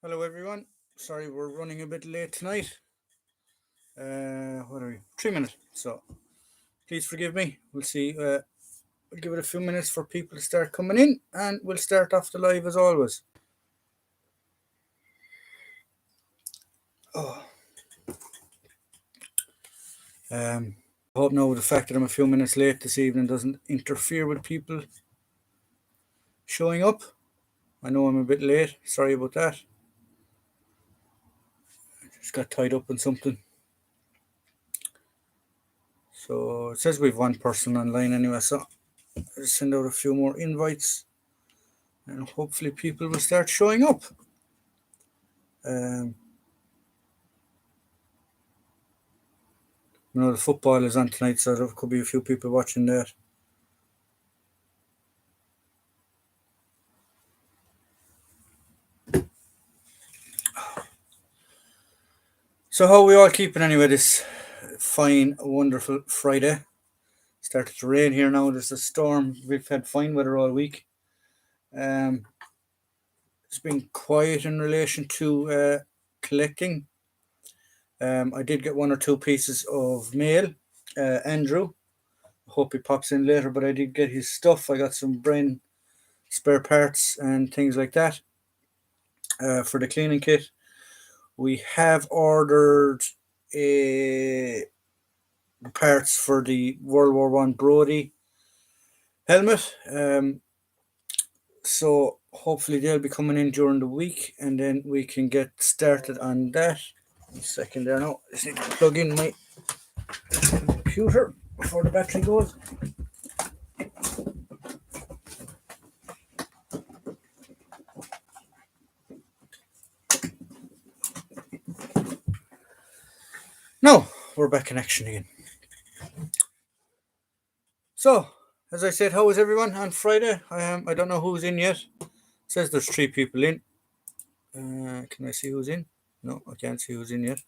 Hello, everyone. Sorry, we're running a bit late tonight. What are we? 3 minutes. So please forgive me. We'll see. We'll give it a few minutes for people to start coming in, and we'll start off the live as always. Oh, I hope now the fact that I'm a few minutes late this evening doesn't interfere with people showing up. I know I'm a bit late. Sorry about that. Just got tied up in something. So it says we've one person online anyway. So I'll send out a few more invites, and hopefully people will start showing up. Um, the football is on tonight, so there could be a few people watching that. So how are we all keeping anyway this fine, wonderful Friday? Started to rain here now. There's a storm. We've had fine weather all week. Um, it's been quiet in relation to collecting. I did get one or two pieces of mail. Andrew, I hope he pops in later, but I did get his stuff. I got some brain spare parts and things like that for the cleaning kit. We have ordered parts for the World War One Brody helmet. So hopefully they'll be coming in during the week, and then we can get started on that. 1 second there now. I just need to plug in my computer before the battery goes. No, we're back in action again. So, as I said, how is everyone on Friday? I don't know who's in yet. It says there's 3 people in. Can I see who's in? No, I can't see who's in yet.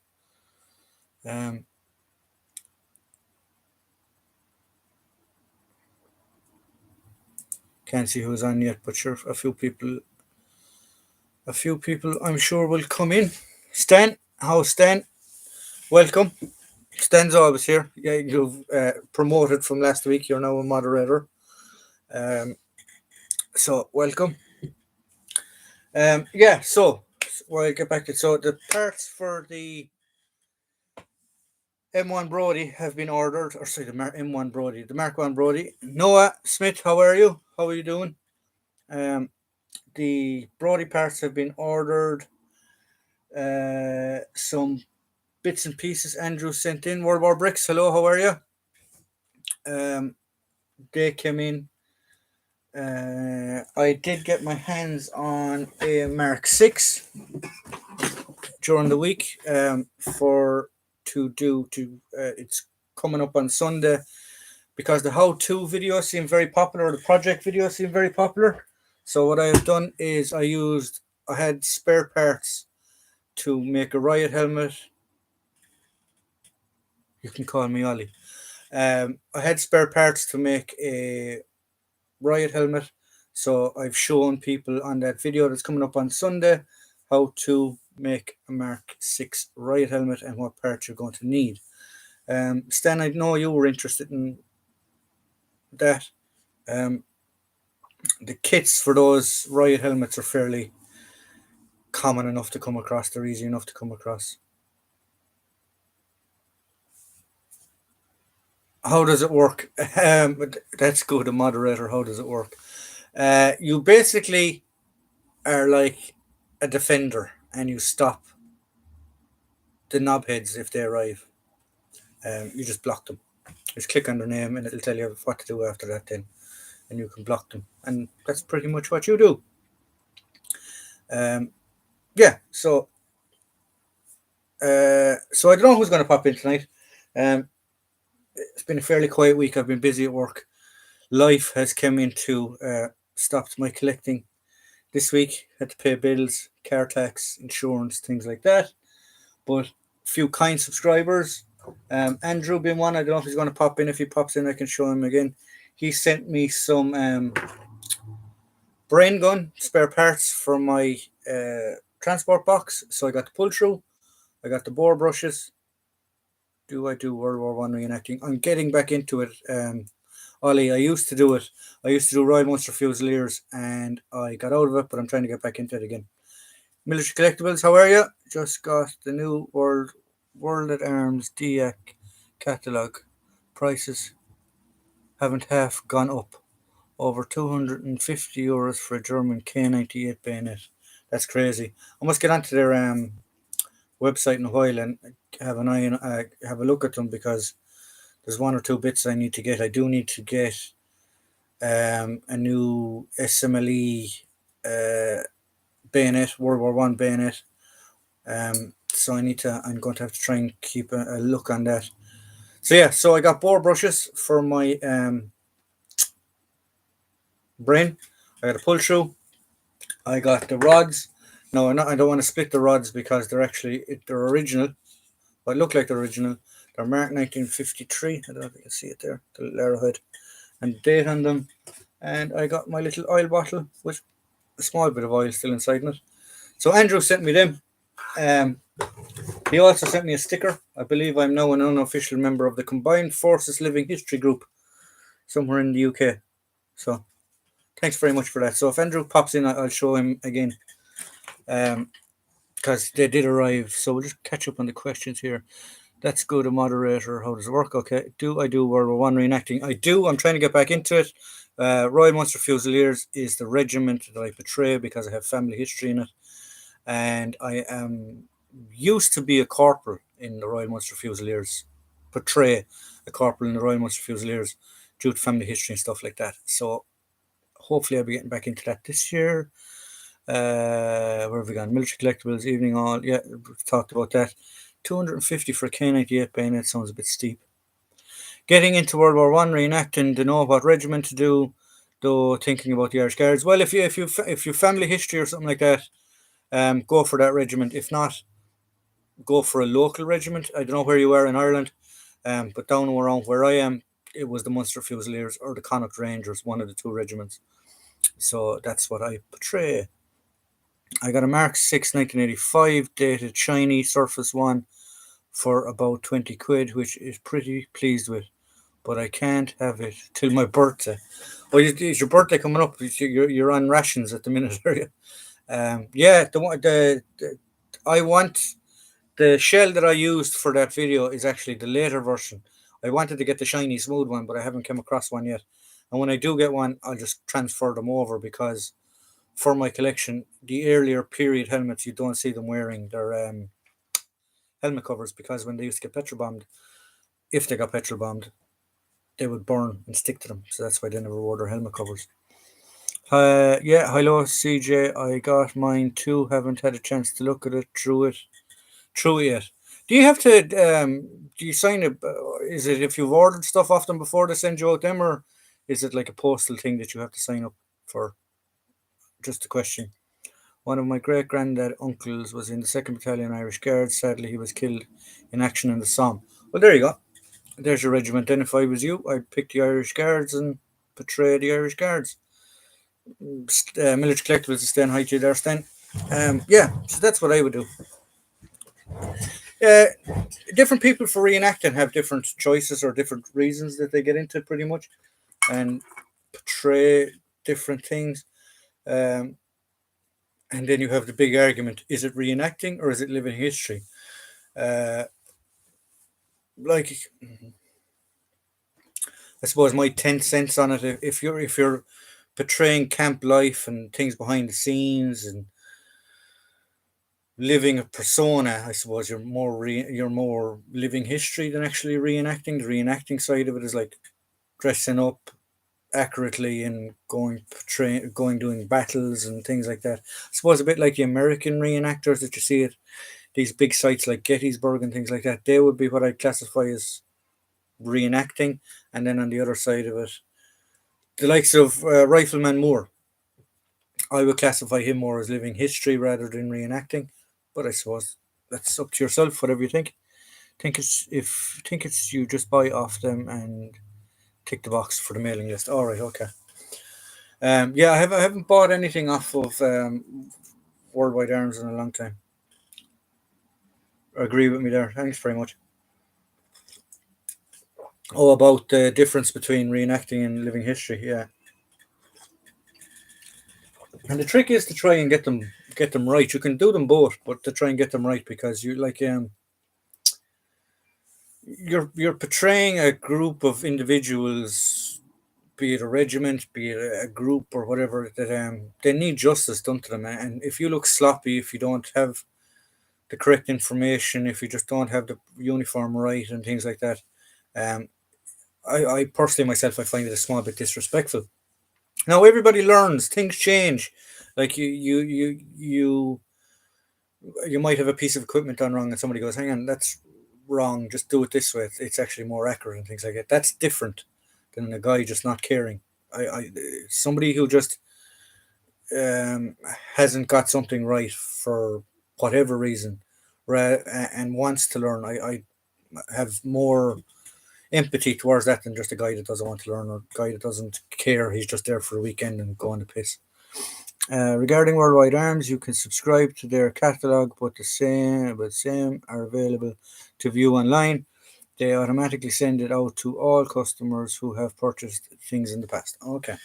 Can't see who's on yet, but sure, a few people I'm sure will come in. Stan, how's Stan? Welcome. Stan's always here. Yeah, you've promoted from last week. You're now a moderator. So welcome. Yeah, so well, I get back to so the parts for the M1 Brody have been ordered, or sorry, the M1 Brody, the Mark 1 Brody. Noah Smith, how are you? How are you doing? The Brody parts have been ordered. Some bits and pieces Andrew sent in. World War Bricks, hello, how are you? They came in. I did get my hands on a Mark 6 during the week for to do to it's coming up on Sunday because the how-to videos seem very popular, the project videos seem very popular. So what I have done is I had spare parts to make a riot helmet. You can call me Ollie. I had spare parts to make a riot helmet, so I've shown people on that video that's coming up on Sunday how to make a Mark 6 riot helmet and what parts you're going to need. Stan, I know you were interested in that. The kits for those riot helmets are fairly common enough to come across. They're easy enough to come across. How does it work? That's good, a moderator. How does it work? You basically are like a defender and you stop the knobheads if they arrive. You just block them. Just click on their name and it'll tell you what to do after that then. And you can block them. And that's pretty much what you do. Yeah, so I don't know who's going to pop in tonight. It's been a fairly quiet week. I've been busy at work. Life has come into stopped my collecting this week. Had to pay bills, car tax, insurance, things like that. But a few kind subscribers. Andrew being one. I don't know if he's going to pop in. If he pops in, I can show him again. He sent me some brain gun spare parts for my transport box. So I got the pull through. I got the bore brushes. Do I do World War One reenacting? I'm getting back into it. Ollie, I used to do it. I used to do Royal Munster Fusiliers, and I got out of it, but I'm trying to get back into it again. Military Collectibles, how are you? Just got the new World at Arms DIAC catalogue. Prices haven't half gone up. Over €250 for a German K98 bayonet. That's crazy. I must get onto their website in a while and have an eye on, have a look at them, because there's one or two bits I need to get. I do need to get a new SMLE bayonet, World War One bayonet. So I'm going to have to try and keep a look on that. So yeah, so I got bore brushes for my brain. I got a pull through. I got the rods. No, I don't want to split the rods because they're original. Well, look like they're original. They're marked 1953. I don't know if you can see it there, the little arrowhead and date on them. And I got my little oil bottle with a small bit of oil still inside it. So Andrew sent me them. He also sent me a sticker. I believe I'm now an unofficial member of the Combined Forces Living History Group somewhere in the UK. So thanks very much for that. So if Andrew pops in, I'll show him again. Because they did arrive. So we'll just catch up on the questions here. Let's go to moderator. How does it work? Okay. Do I do World War One reenacting? I do. I'm trying to get back into it. Royal Munster Fusiliers is the regiment that I portray because I have family history in it. And I used to be a corporal in the Royal Munster Fusiliers, portray a corporal in the Royal Munster Fusiliers due to family history and stuff like that. So hopefully I'll be getting back into that this year. Where have we gone? Military Collectibles, Evening All. Yeah, we've talked about that. 250 for a K98 bayonet sounds a bit steep. Getting into World War One reenacting to know what regiment to do, though thinking about the Irish Guards. Well, if you family history or something like that, go for that regiment. If not, go for a local regiment. I don't know where you are in Ireland, but down around where I am, it was the Munster Fusiliers or the Connacht Rangers, one of the two regiments. So that's what I portray. I got a Mark 6 1985 dated shiny Surface 1 for about 20 quid, which is pretty pleased with, but I can't have it till my birthday. Well, is your birthday coming up? You're on rations at the minute, are you? Yeah, I want the shell that I used for that video is actually the later version. I wanted to get the shiny smooth one, but I haven't come across one yet. And when I do get one, I'll just transfer them over, because for my collection, the earlier period helmets, you don't see them wearing their helmet covers, because when they used to get petrol bombed, if they got petrol bombed, they would burn and stick to them. So that's why they never wore their helmet covers. Yeah, hello CJ. I got mine too. Haven't had a chance to look at it through it yet. Do you have to? Do you sign it? Is it if you've ordered stuff off them before they send you out them, or is it like a postal thing that you have to sign up for? Just a question. One of my great granddad uncles was in the 2nd Battalion Irish Guards. Sadly, he was killed in action in the Somme. Well, there you go. There's your regiment. Then, if I was you, I'd pick the Irish Guards and portray the Irish Guards. Military Collectibles is staying high to you there, Stan. Yeah, so that's what I would do. Uh, Different people for reenacting have different choices or different reasons that they get into it, pretty much, and portray different things. And then you have the big argument: is it reenacting or is it living history? Like, I suppose my 10 cents on it: if you're portraying camp life and things behind the scenes and living a persona, I suppose you're more living history than actually reenacting. The reenacting side of it is like dressing up accurately and going doing battles and things like that. I suppose a bit like the American reenactors that you see at these big sites like Gettysburg and things like that. They would be what I'd classify as reenacting. And then on the other side of it, the likes of Rifleman Moore, I would classify him more as living history rather than reenacting. But I suppose that's up to yourself, whatever you think. Think it's you just buy off them and tick the box for the mailing list. All right, okay. Yeah, I haven't bought anything off of worldwide arms in a long time. Agree with me there. Thanks very much. Oh, about the difference between reenacting and living history. Yeah, and the trick is to try and get them right. You can do them both, but to try and get them right because you're portraying a group of individuals, be it a regiment, be it a group or whatever, that they need justice done to them. And if you look sloppy, if you don't have the correct information, if you just don't have the uniform right and things like that, um, I personally myself I find it a small bit disrespectful. Now everybody learns, things change. Like you might have a piece of equipment done wrong, and somebody goes, "Hang on, that's wrong. Just do it this way. It's actually more accurate," and things like that. That's different than a guy just not caring. I somebody who just um, hasn't got something right for whatever reason, and wants to learn. I have more empathy towards that than just a guy that doesn't want to learn or a guy that doesn't care. He's just there for a weekend and going to piss. Regarding Worldwide Arms, you can subscribe to their catalog, but same are available to view online. They automatically send it out to all customers who have purchased things in the past. Okay.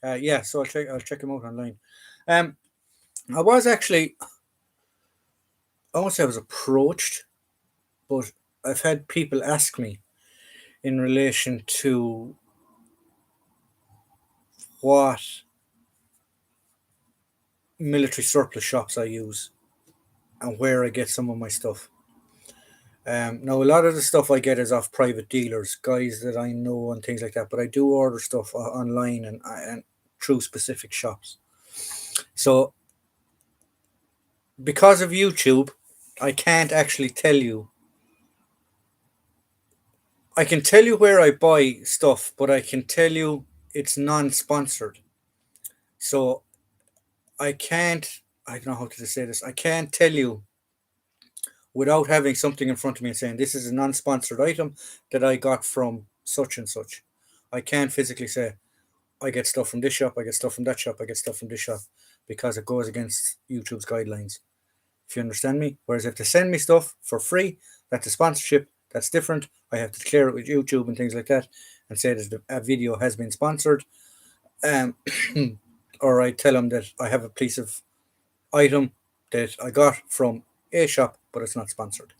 Yeah, so I'll check them out online. Um, I was actually, I won't say I was approached, but I've had people ask me in relation to what military surplus shops I use and where I get some of my stuff. Now, a lot of the stuff I get is off private dealers, guys that I know and things like that. But I do order stuff online and through specific shops. So, because of YouTube, I can't actually tell you. I can tell you where I buy stuff, but I can tell you it's non-sponsored. So I can't. I don't know how to say this. I can't tell you without having something in front of me and saying this is a non-sponsored item that I got from such and such. I can't physically say I get stuff from this shop, I get stuff from that shop, I get stuff from this shop because it goes against YouTube's guidelines. If you understand me. Whereas if they send me stuff for free, that's a sponsorship, that's different. I have to declare it with YouTube and things like that and say that a video has been sponsored. Um, or I tell them that I have a piece of item that I got from a shop, but it's not sponsored.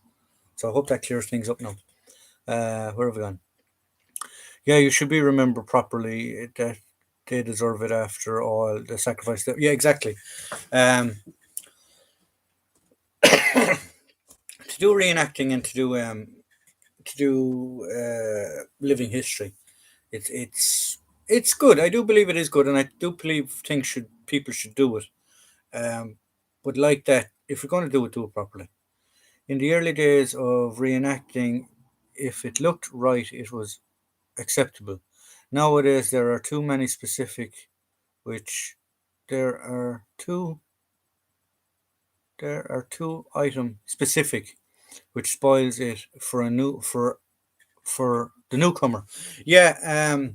So I hope that clears things up now. Where have we gone? Yeah, you should be remembered properly. That they deserve it after all the sacrifice. Yeah, exactly. Um, to do reenacting and to do living history, it's good. I do believe it is good, and I do believe things should people should do it. Um, but like that, if we're going to do it properly. In the early days of reenacting, if it looked right, it was acceptable. Nowadays, there are too many specific, which there are two there are two item specific, which spoils it for a new for the newcomer. Yeah,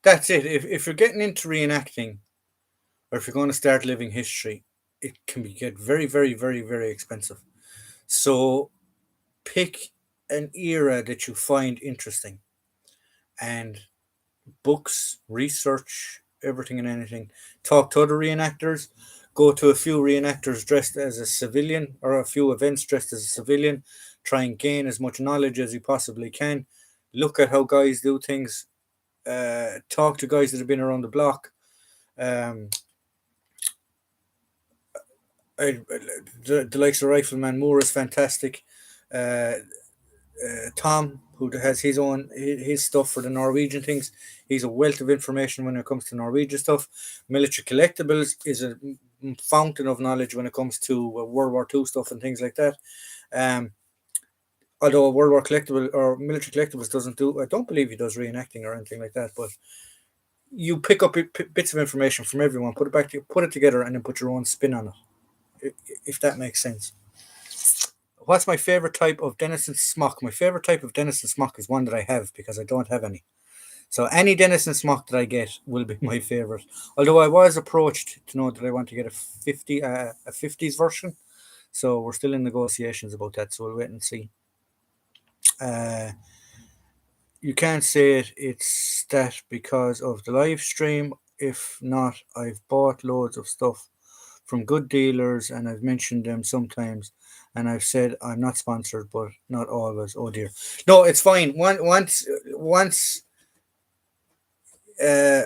that's it. If you're getting into reenacting, or if you're going to start living history, it can get very, very, very, very expensive. So pick an era that you find interesting and books, research everything and anything. Talk to other reenactors. Go to a few reenactors dressed as a civilian or a few events dressed as a civilian. Try and gain as much knowledge as you possibly can. Look at how guys do things. Talk to guys that have been around the block. Um, the likes of Rifleman Moore is fantastic. Uh, Tom, who has his stuff for the Norwegian things, he's a wealth of information when it comes to Norwegian stuff. Military Collectibles is a fountain of knowledge when it comes to World War Two stuff and things like that. Um, although World War Collectible or Military Collectibles doesn't do, I don't believe he does reenacting or anything like that. But you pick up bits of information from everyone, put it together, and then put your own spin on it, if that makes sense. What's my favorite type of Denison smock? My favorite type of Denison smock is one that I have because I don't have any. So any Denison smock that I get will be my favourite. Although I was approached to know that I want to get a 50s version, so we're still in negotiations about that. So we'll wait and see. Uh, you can't say it's that because of the live stream. If not, I've bought loads of stuff from good dealers and I've mentioned them sometimes. And I've said I'm not sponsored, but not always. Oh dear, no, it's fine. Once, uh,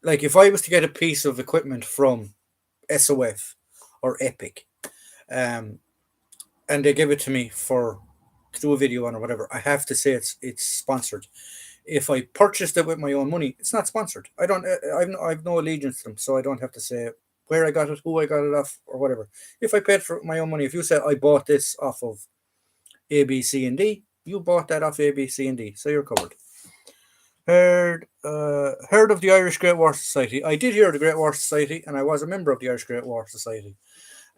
like if I was to get a piece of equipment from SOF or Epic, um, and they give it to me for to do a video on or whatever, I have to say it's sponsored. If I purchased it with my own money, it's not sponsored. I don't. I've no allegiance to them, so I don't have to say where I got it, who I got it off, or whatever. If I paid for my own money, if you say I bought this off of A, B, C, and D, you bought that off A, B, C, and D, so you're covered. Heard of the Irish Great War Society? I did hear of the Great War Society, and I was a member of the Irish Great War Society.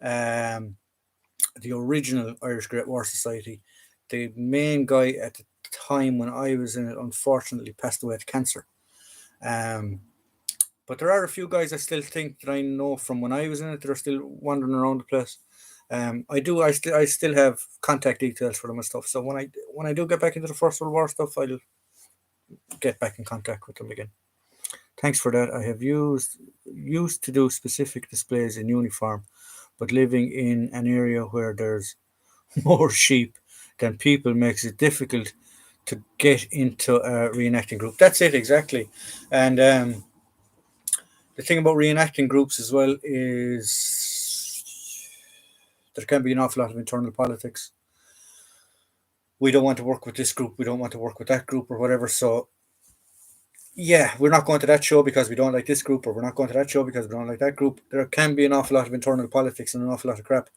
Um, the original Irish Great War Society. The main guy at the time when I was in it, unfortunately, passed away to cancer. Um, but there are a few guys I still think that I know from when I was in it that are still wandering around the place. I still have contact details for them and stuff. So when I do get back into the First World War stuff, I'll get back in contact with them again. Thanks for that. I have used to do specific displays in uniform, but living in an area where there's more sheep than people makes it difficult to get into a reenacting group. That's it exactly. And the thing about reenacting groups as well is there can be an awful lot of internal politics. We don't want to work with this group. We don't want to work with that group or whatever. So yeah, we're not going to that show because we don't like this group, or we're not going to that show because we don't like that group. There can be an awful lot of internal politics and an awful lot of crap.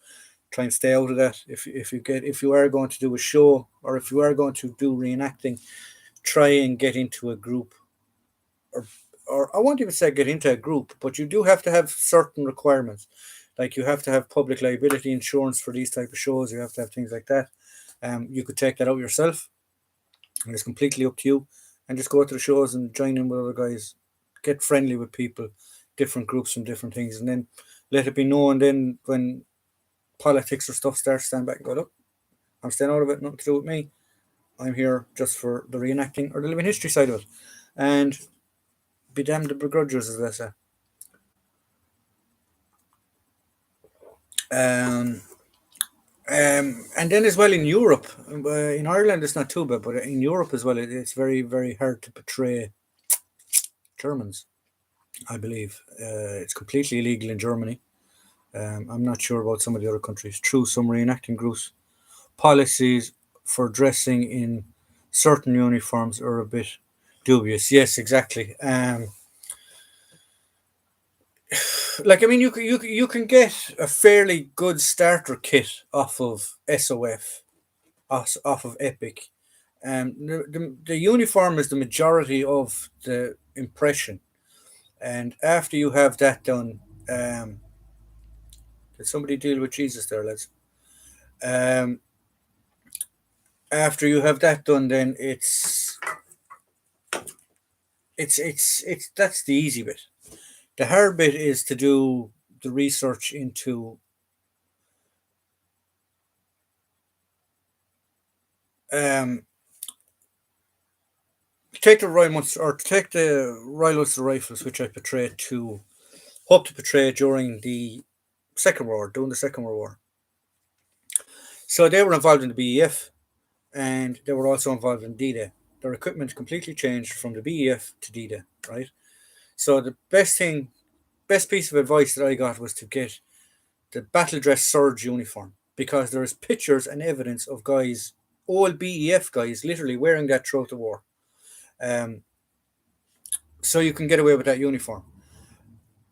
Try and stay out of that. If you are going to do a show or if you are going to do reenacting, try and get into a group, or or I won't even say get into a group, but you do have to have certain requirements. Like you have to have public liability insurance for these type of shows. You have to have things like that. You could take that out yourself, and it's completely up to you. And just go to the shows and join in with other guys. Get friendly with people, different groups and different things, and then let it be known. Then when politics or stuff starts, stand back and go, look, I'm staying out of it. Nothing to do with me. I'm here just for the reenacting or the living history side of it, and be damned the begrudgers, as they say. Um, and then as well in Europe, in Ireland it's not too bad, but in Europe as well, it's very very hard to portray Germans. I believe it's completely illegal in Germany. I'm not sure about some of the other countries. True, some reenacting groups policies for dressing in certain uniforms are a bit dubious. Yes, exactly. Like I mean, you can get a fairly good starter kit off of SOF, off of Epic. The uniform is the majority of the impression, and after you have that done, did somebody deal with Jesus there, lads? Um, After you have that done, then it's that's the easy bit. The hard bit is to do the research into um, take the Royal Munster or take the Royal Ulster Rifles, which I portrayed to hope to portray during the Second World War, during the Second World War. So they were involved in the BEF, and they were also involved in D-Day. Their equipment completely changed from the BEF to D-Day, right? So the best piece of advice that I got was to get the battle dress surge uniform, because there is pictures and evidence of guys, old BEF guys, literally wearing that throughout the war. Um, so you can get away with that uniform.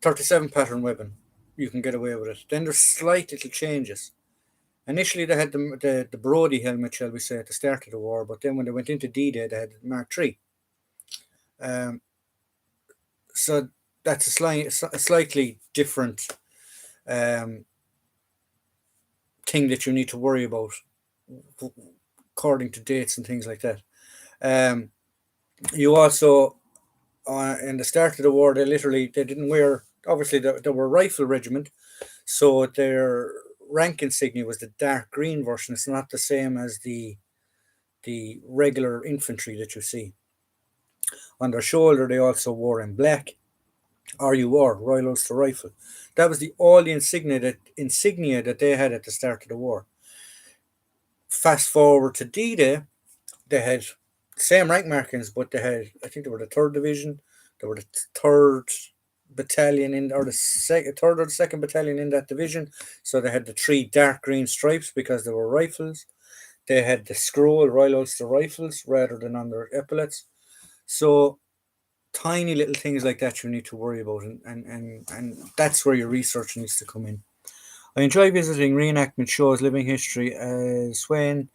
37 pattern weapon, you can get away with it. Then there's slight little changes. Initially, they had the Brody helmet, shall we say, at the start of the war, but then when they went into D-Day, they had Mark III. Um, so that's a slightly different um, thing that you need to worry about according to dates and things like that. Um, You also, in the start of the war, they didn't wear. Obviously, they were rifle regiment, so their rank insignia was the dark green version. It's not the same as the regular infantry that you see. On their shoulder, they also wore in black RUR, Royal Ulster Rifle. That was the all the insignia that they had at the start of the war. Fast forward to D-Day, they had same rank markings, but they had, I think they were the third division, they were the third battalion in, or the third or the second battalion in that division. So they had the three dark green stripes because they were rifles. They had the scroll Royal Ulster Rifles rather than on their epaulets. So tiny little things like that you need to worry about, and that's where your research needs to come in. I enjoy visiting reenactment shows, living history, as when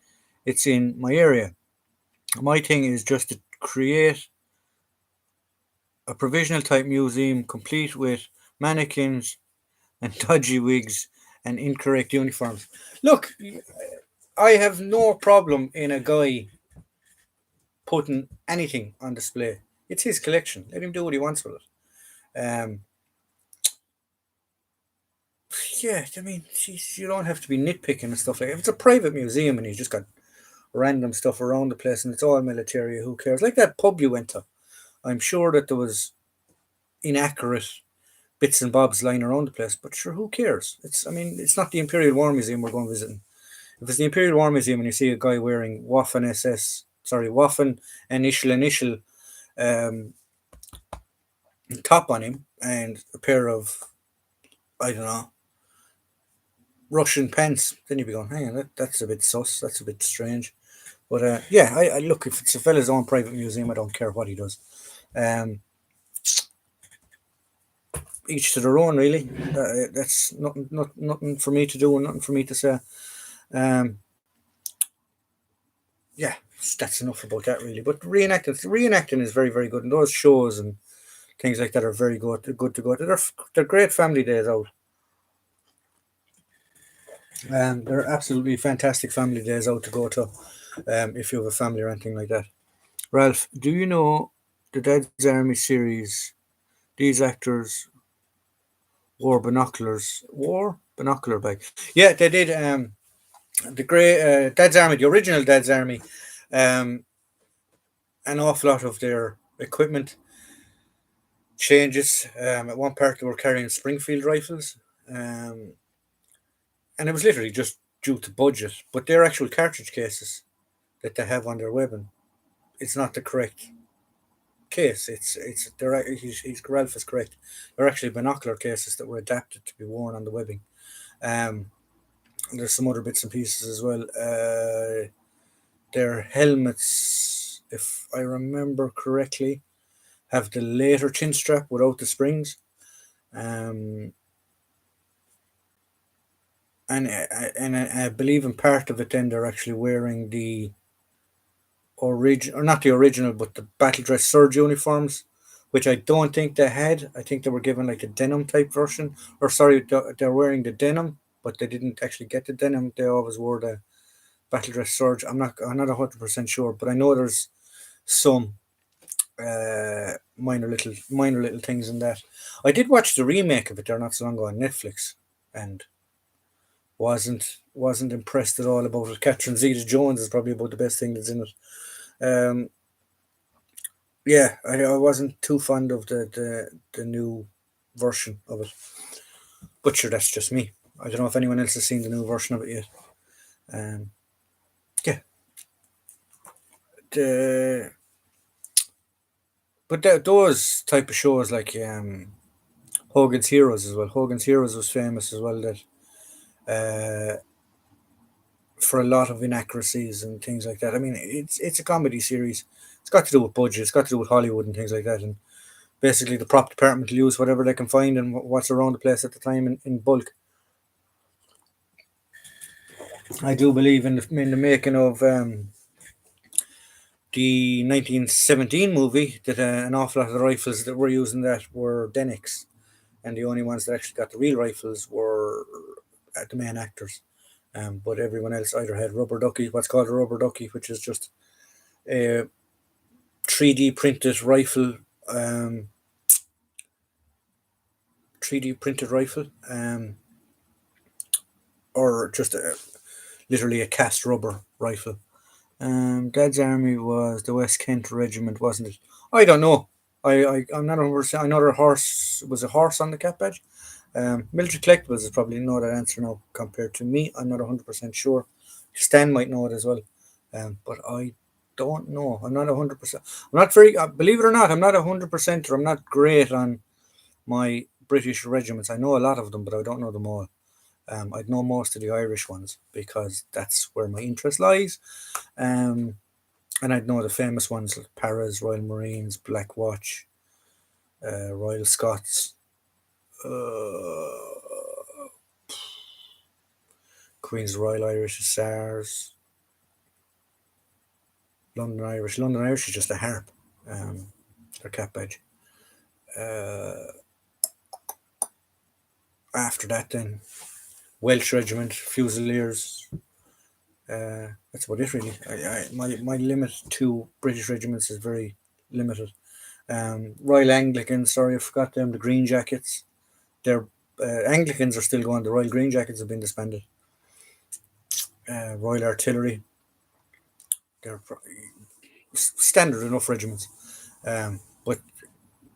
it's in my area. My thing is just to create a provisional type museum complete with mannequins and dodgy wigs and incorrect uniforms. Look, I have no problem in a guy putting anything on display. It's his collection. Let him do what he wants with it. Yeah, I mean, geez, you don't have to be nitpicking and stuff like that. If it's a private museum and you just got random stuff around the place and it's all military, who cares? Like that pub you went to. I'm sure that there was inaccurate bits and bobs lying around the place, but sure, who cares? I mean, it's not the Imperial War Museum we're going visiting. If it's the Imperial War Museum and you see a guy wearing Waffen initial um, top on him and a pair of, I don't know, Russian pants, then you'd be going, hang on, that's a bit sus, that's a bit strange. But yeah, I look, if it's a fella's own private museum, I don't care what he does. Um, each to their own, really. That's nothing for me to do and nothing for me to say. Um, yeah, that's enough about that, really. But reenacting is very, very good, and those shows and things like that are very good. They're good to go to. They're great family days out. They're absolutely fantastic family days out to go to, if you have a family or anything like that. Ralph, do you know the Dad's Army series? These actors wore binoculars. Wore binocular bag. Yeah, they did. The great Dad's Army, the original Dad's Army. Um, an awful lot of their equipment changes. At one part, they were carrying Springfield rifles, um, and it was literally just due to budget. But their actual cartridge cases that they have on their weapon, it's not the correct case. Ralph is correct. They're actually binocular cases that were adapted to be worn on the webbing. Um, there's some other bits and pieces as well. Their helmets, if I remember correctly, have the later chin strap without the springs. Um, and I believe in part of it, then they're actually wearing the original, or not the original, but the battle dress surge uniforms, which I don't think they had. I think they were given like a denim type version, or sorry, they're wearing the denim, but they didn't actually get the denim. They always wore the battle dress surge. I'm not 100% sure, but I know there's some minor little things in that. I did watch the remake of it there not so long ago on Netflix, and wasn't impressed at all about it. Catherine Zeta-Jones is probably about the best thing that's in it. Yeah, I wasn't too fond of the new version of it. But sure, that's just me. I don't know if anyone else has seen the new version of it yet. Um, yeah, the but those type of shows like Hogan's Heroes as well. Hogan's Heroes was famous as well. That for a lot of inaccuracies and things like that. I mean, it's a comedy series. It's got to do with budget. It's got to do with Hollywood and things like that. And basically, the prop department will use whatever they can find and what's around the place at the time in bulk. I do believe in the making of the 1917 movie that an awful lot of the rifles that were using that were Denix, and the only ones that actually got the real rifles were the main actors. But everyone else either had rubber ducky, what's called a rubber ducky, which is just a 3D printed rifle, um, 3D printed rifle, or just literally a cast rubber rifle. Dad's army was the West Kent Regiment, wasn't it? I don't know. I'm not 100%. I know there was a horse on the cap badge. Military collectibles is probably know that answer now compared to me. I'm not 100% sure. Stan might know it as well, but I don't know. I'm not 100%. I'm not very. Believe it or not, I'm not 100%, or I'm not great on my British regiments. I know a lot of them, but I don't know them all. I'd know most of the Irish ones because that's where my interest lies. Um, and I'd know the famous ones like Paras, Royal Marines, Black Watch, Royal Scots, Queen's Royal Irish Hussars, London Irish. London Irish is just a harp, their cap badge. After that, then Welsh Regiment, Fusiliers. That's about it, really. My limit to British regiments is very limited. Royal Anglicans, sorry, I forgot them. The Green Jackets. Their Anglicans are still going. The Royal Green Jackets have been disbanded. Royal Artillery. They're standard enough regiments. But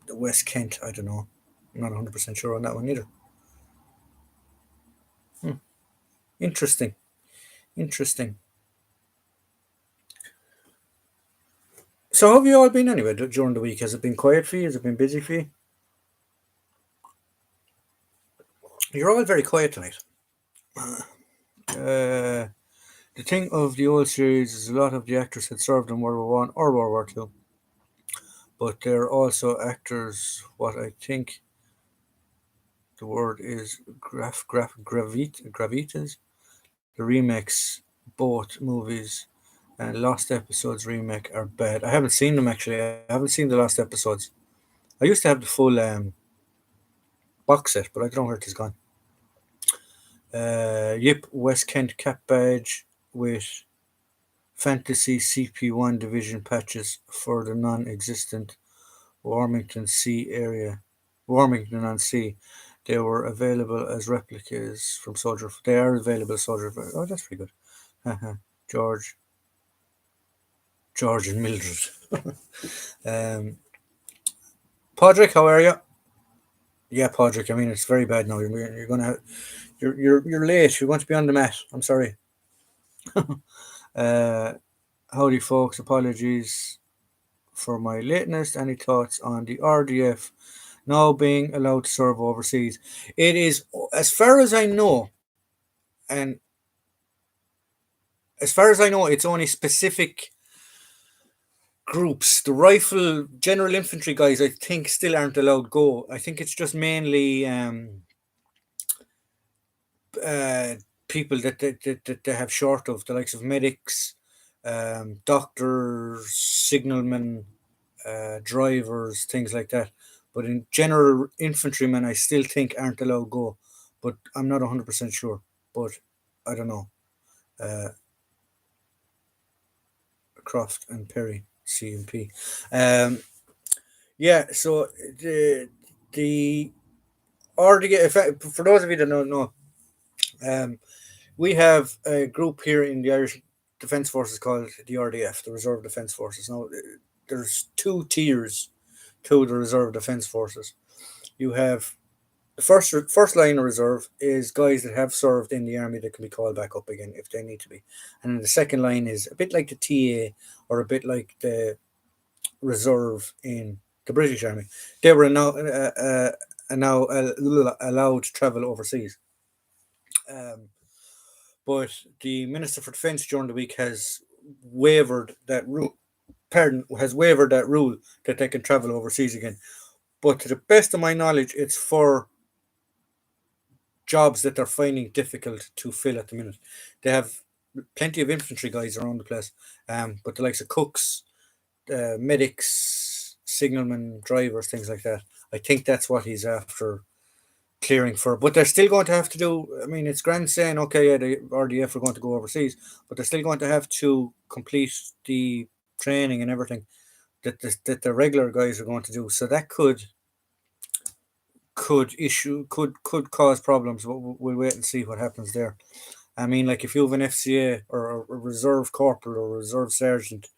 the West Kent, I don't know. I'm not 100% sure on that one either. Interesting. Interesting. So, how have you all been anyway during the week? Has it been quiet for you? Has it been busy for you? You're all very quiet tonight. Uh, the thing of the old series is a lot of the actors had served in World War One or World War Two, but they're also actors. What I think the word is gravitas. The remakes, both movies and Lost Episodes remake are bad. I haven't seen them actually. I haven't seen the Lost Episodes. I used to have the full box set, but I don't know where it is gone. Yip West Kent cap badge with Fantasy CP1 division patches for the non-existent Warmington Sea area. Warmington on Sea. They were available as replicas from Soldier. They are available as Soldier. Oh, that's pretty good. George, George and Mildred. um, Podrick, how are you? Yeah, Podrick. I mean, it's very bad now. You're gonna you're late. You're going to be on the mat. I'm sorry. Uh, howdy, folks. Apologies for my lateness. Any thoughts on the RDF now being allowed to serve overseas? It is, as far as I know, and as far as I know, it's only specific groups. The rifle, general infantry guys, I think, still aren't allowed go. I think it's just mainly uh, people that they have short of, the likes of medics, doctors, signalmen, drivers, things like that. But in general, infantrymen, I still think aren't allowed go. But I'm not 100% sure. But I don't know. Uh, Croft and Perry, C&P. Um, yeah, so the RDF, for those of you that don't know, um, we have a group here in the Irish Defence Forces called the RDF, the Reserve Defence Forces. Now, there's two tiers to the Reserve Defence Forces. You have the first line of reserve is guys that have served in the army that can be called back up again if they need to be, and then the second line is a bit like the TA or a bit like the reserve in the British Army. They were now allowed to travel overseas. Um, but the Minister for Defence during the week has wavered that rule. Pardon, has wavered that rule that they can travel overseas again. But to the best of my knowledge, it's for jobs that they're finding difficult to fill at the minute. They have plenty of infantry guys around the place, but the likes of cooks, medics, signalmen, drivers, things like that. I think that's what he's after clearing for. But they're still going to have to do. I mean, it's grand saying, okay, yeah, the RDF are going to go overseas, but they're still going to have to complete the training and everything that the regular guys are going to do. So that could cause problems. But we'll wait and see what happens there. I mean, like if you have an FCA or a reserve corporal or a reserve sergeant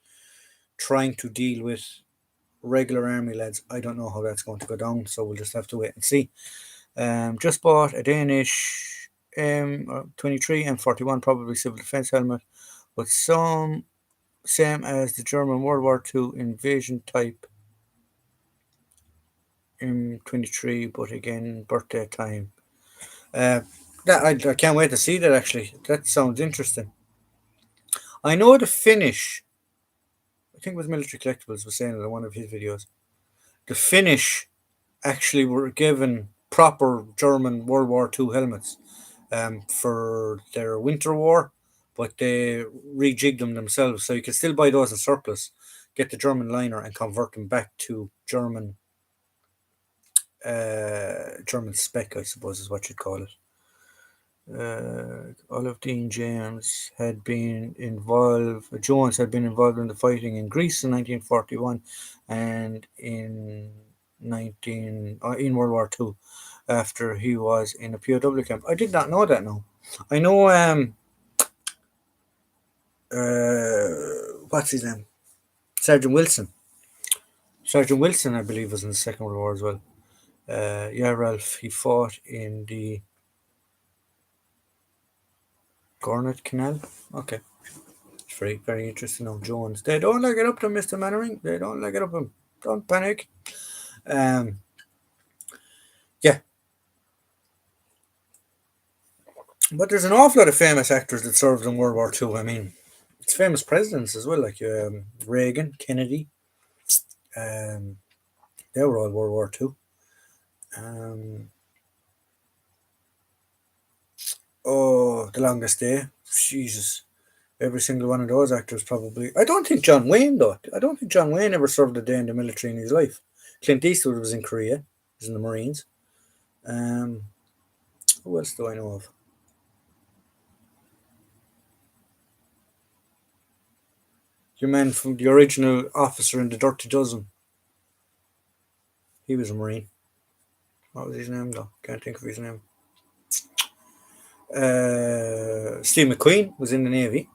trying to deal with regular army lads, I don't know how that's going to go down. So we'll just have to wait and see. Just bought a Danish M23 M41, probably civil defense helmet, with some same as the German World War II invasion type M23, but again birthday time. Uh, that I can't wait to see that. Actually, that sounds interesting. I know the Finnish. I think it was Military Collectibles was saying it in one of his videos. The Finnish actually were given proper German World War II helmets for their winter war, but they rejigged them themselves. So you can still buy those in surplus, get the German liner, and convert them back to German spec, I suppose is what you'd call it. Olive Dean James had been involved. Jones had been involved in the fighting in Greece in 1941, and in World War II, after he was in a POW camp. I did not know that. No, I know. What's his name? Sergeant Wilson. Sergeant Wilson, I believe, was in the Second World War as well. Yeah, Ralph. He fought in the Garnet Canal. Okay. It's very, very interesting of Jones. They don't like it up to Mr. Mannering. They don't like it up him. Don't panic. Um, yeah. But there's an awful lot of famous actors that served in World War II. I mean, it's famous presidents as well, like Reagan, Kennedy. Um, they were all World War II. Um, oh, The Longest Day. Jesus. Every single one of those actors probably. I don't think John Wayne, though. I don't think John Wayne ever served a day in the military in his life. Clint Eastwood was in Korea. He was in the Marines. Um, who else do I know of? Your man from the original officer in the Dirty Dozen. He was a Marine. What was his name, though? Can't think of his name. Steve McQueen was in the Navy.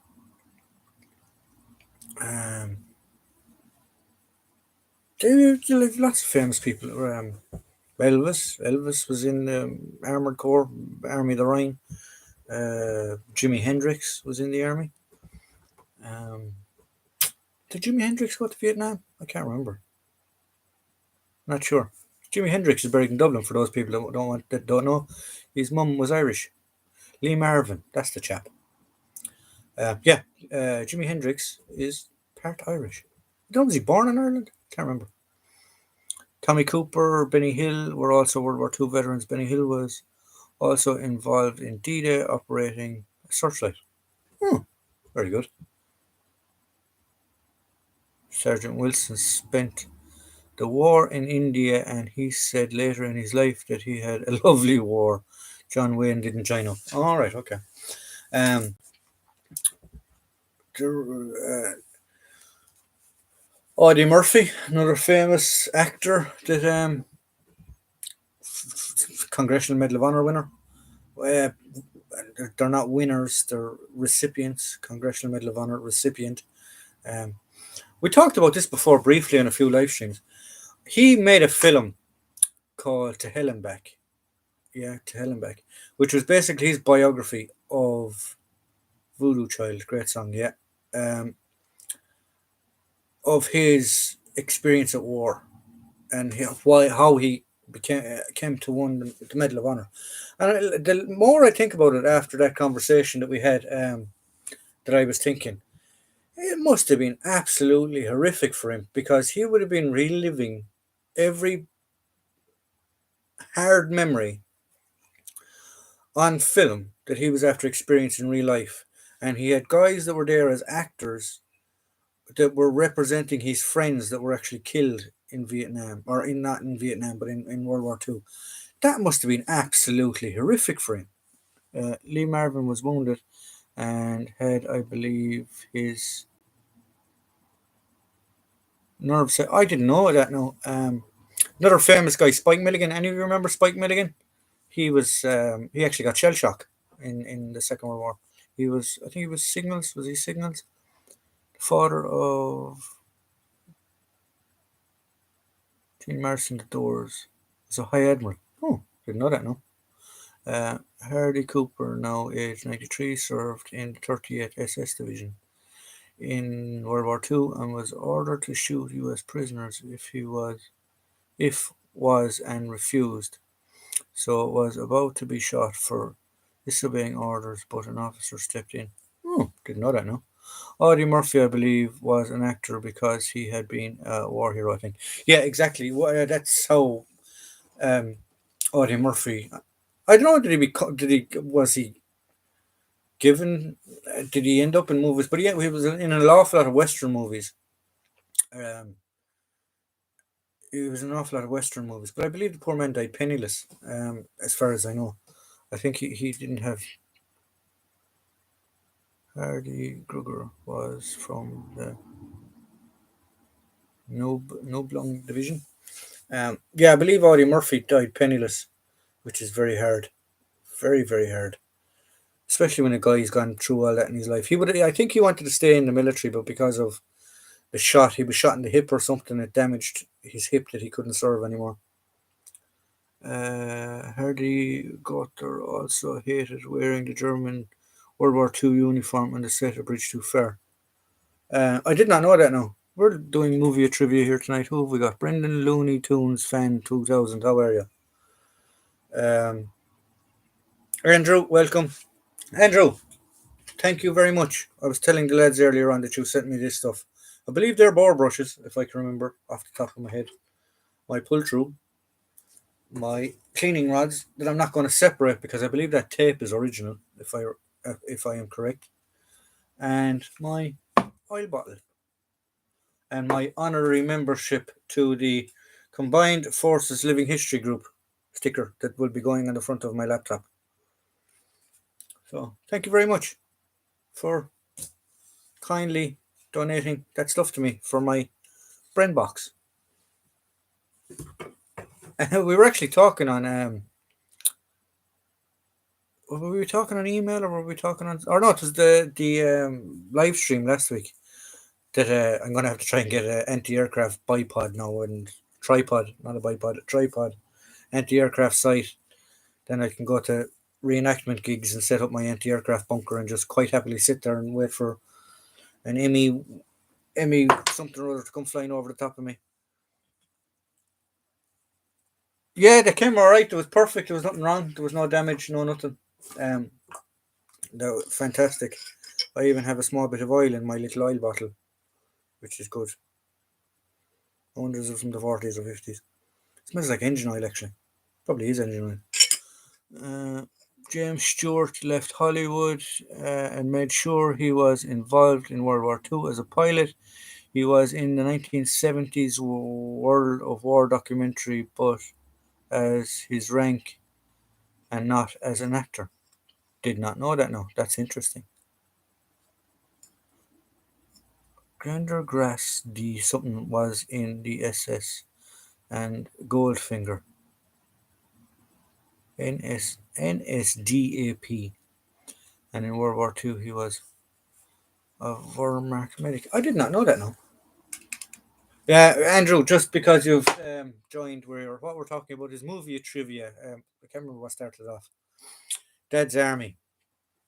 Um, there were lots of famous people. Elvis was in the Armored Corps, Army of the Rhine. Jimi Hendrix was in the army. Um, did Jimi Hendrix go to Vietnam? I can't remember. Not sure. Jimi Hendrix is buried in Dublin. For those people that don't know, his mum was Irish. Lee Marvin, that's the chap. Yeah, Jimi Hendrix is part Irish. Was he born in Ireland? Can't remember. Tommy Cooper, Benny Hill were also World War II veterans. Benny Hill was also involved in D-Day operating a searchlight. Very good. Sergeant Wilson spent the war in India, and he said later in his life that he had a lovely war. John Wayne didn't join up. All right, okay. Um, Audrey Murphy, another famous actor that Congressional Medal of Honor winner. Uh, they're not winners; they're recipients. Congressional Medal of Honor recipient. Um, we talked about this before briefly on a few live streams. He made a film called To Hell and Back. Yeah, To Hell and Back, which was basically his biography of Voodoo Child. Great song, yeah. Um, of his experience at war and how he came to win the Medal of Honor. And the more I think about it after that conversation that we had, that I was thinking, it must have been absolutely horrific for him because he would have been reliving every hard memory on film that he was after experiencing in real life. And he had guys that were there as actors that were representing his friends that were actually killed in Vietnam, or in not in Vietnam, but in World War II. That must have been absolutely horrific for him. Lee Marvin was wounded and had, I believe, his nerve set. I didn't know that. No. Another famous guy, Spike Milligan. Any of you remember Spike Milligan? He was. He actually got shell shock in the Second World War. He was. I think he was Signals. Was he Signals? Father of Jean Marston the Doors. Was a High Admiral. Oh, didn't know that. No. Hardy Cooper, now age 93, served in the 38th SS Division in World War II and was ordered to shoot US prisoners if was and refused. So was about to be shot for disobeying orders, but an officer stepped in. Oh, didn't know that. No. Audrey Murphy, I believe, was an actor because he had been a war hero. I think. Yeah, exactly. That's how um, Audrey Murphy. I don't know. Did he be? Did he? Was he given? Did he end up in movies? But yeah, he was in an awful lot of Western movies. Um, he was in an awful lot of Western movies. But I believe the poor man died penniless. As far as I know, I think he didn't have. Hardy Kruger was from the Noblong division. Yeah, I believe Audie Murphy died penniless, which is very hard, very very hard. Especially when a guy's gone through all that in his life. He would. I think he wanted to stay in the military, but because of the shot, he was shot in the hip or something. It damaged his hip that he couldn't serve anymore. Hardy Gotter also hated wearing the German World War II uniform and the set a bridge too far. I did not know that. Now we're doing movie trivia here tonight. Who have we got? Brendan Looney Tunes fan 2000. How are you? Um, Andrew, welcome. Andrew, thank you very much. I was telling the lads earlier on that you sent me this stuff. I believe they're bore brushes, if I can remember off the top of my head. My pull through, my cleaning rods that I'm not going to separate because I believe that tape is original, if I am correct, and my oil bottle, and my honorary membership to the Combined Forces Living History Group sticker that will be going on the front of my laptop. So thank you very much for kindly donating that stuff to me for my brain box. We were actually talking on were we talking on email or were we talking on, or no, it was the live stream last week that I'm gonna have to try and get an anti-aircraft bipod now and tripod, not a bipod, a tripod anti-aircraft site. Then I can go to reenactment gigs and set up my anti-aircraft bunker and just quite happily sit there and wait for an Emmy something or other to come flying over the top of me. Yeah, they came all right. It was perfect. There was nothing wrong. There was no damage, no nothing. Um, they were fantastic. I even have a small bit of oil in my little oil bottle, which is good. I wonder if it's from the 40s or 50s. It smells like engine oil, actually. Probably is engine oil. Uh, James Stewart left Hollywood and made sure he was involved in World War II as a pilot. He was in the 1970s World of War documentary, but as his rank and not as an actor. Did not know that. No, that's interesting. Grandergrass D something was in the SS and Goldfinger. NSDAP. And in World War II he was a Wehrmacht medic. I did not know that. No. Yeah, Andrew. Just because you've joined, what we're talking about is movie trivia. I can't remember what started off. Dad's Army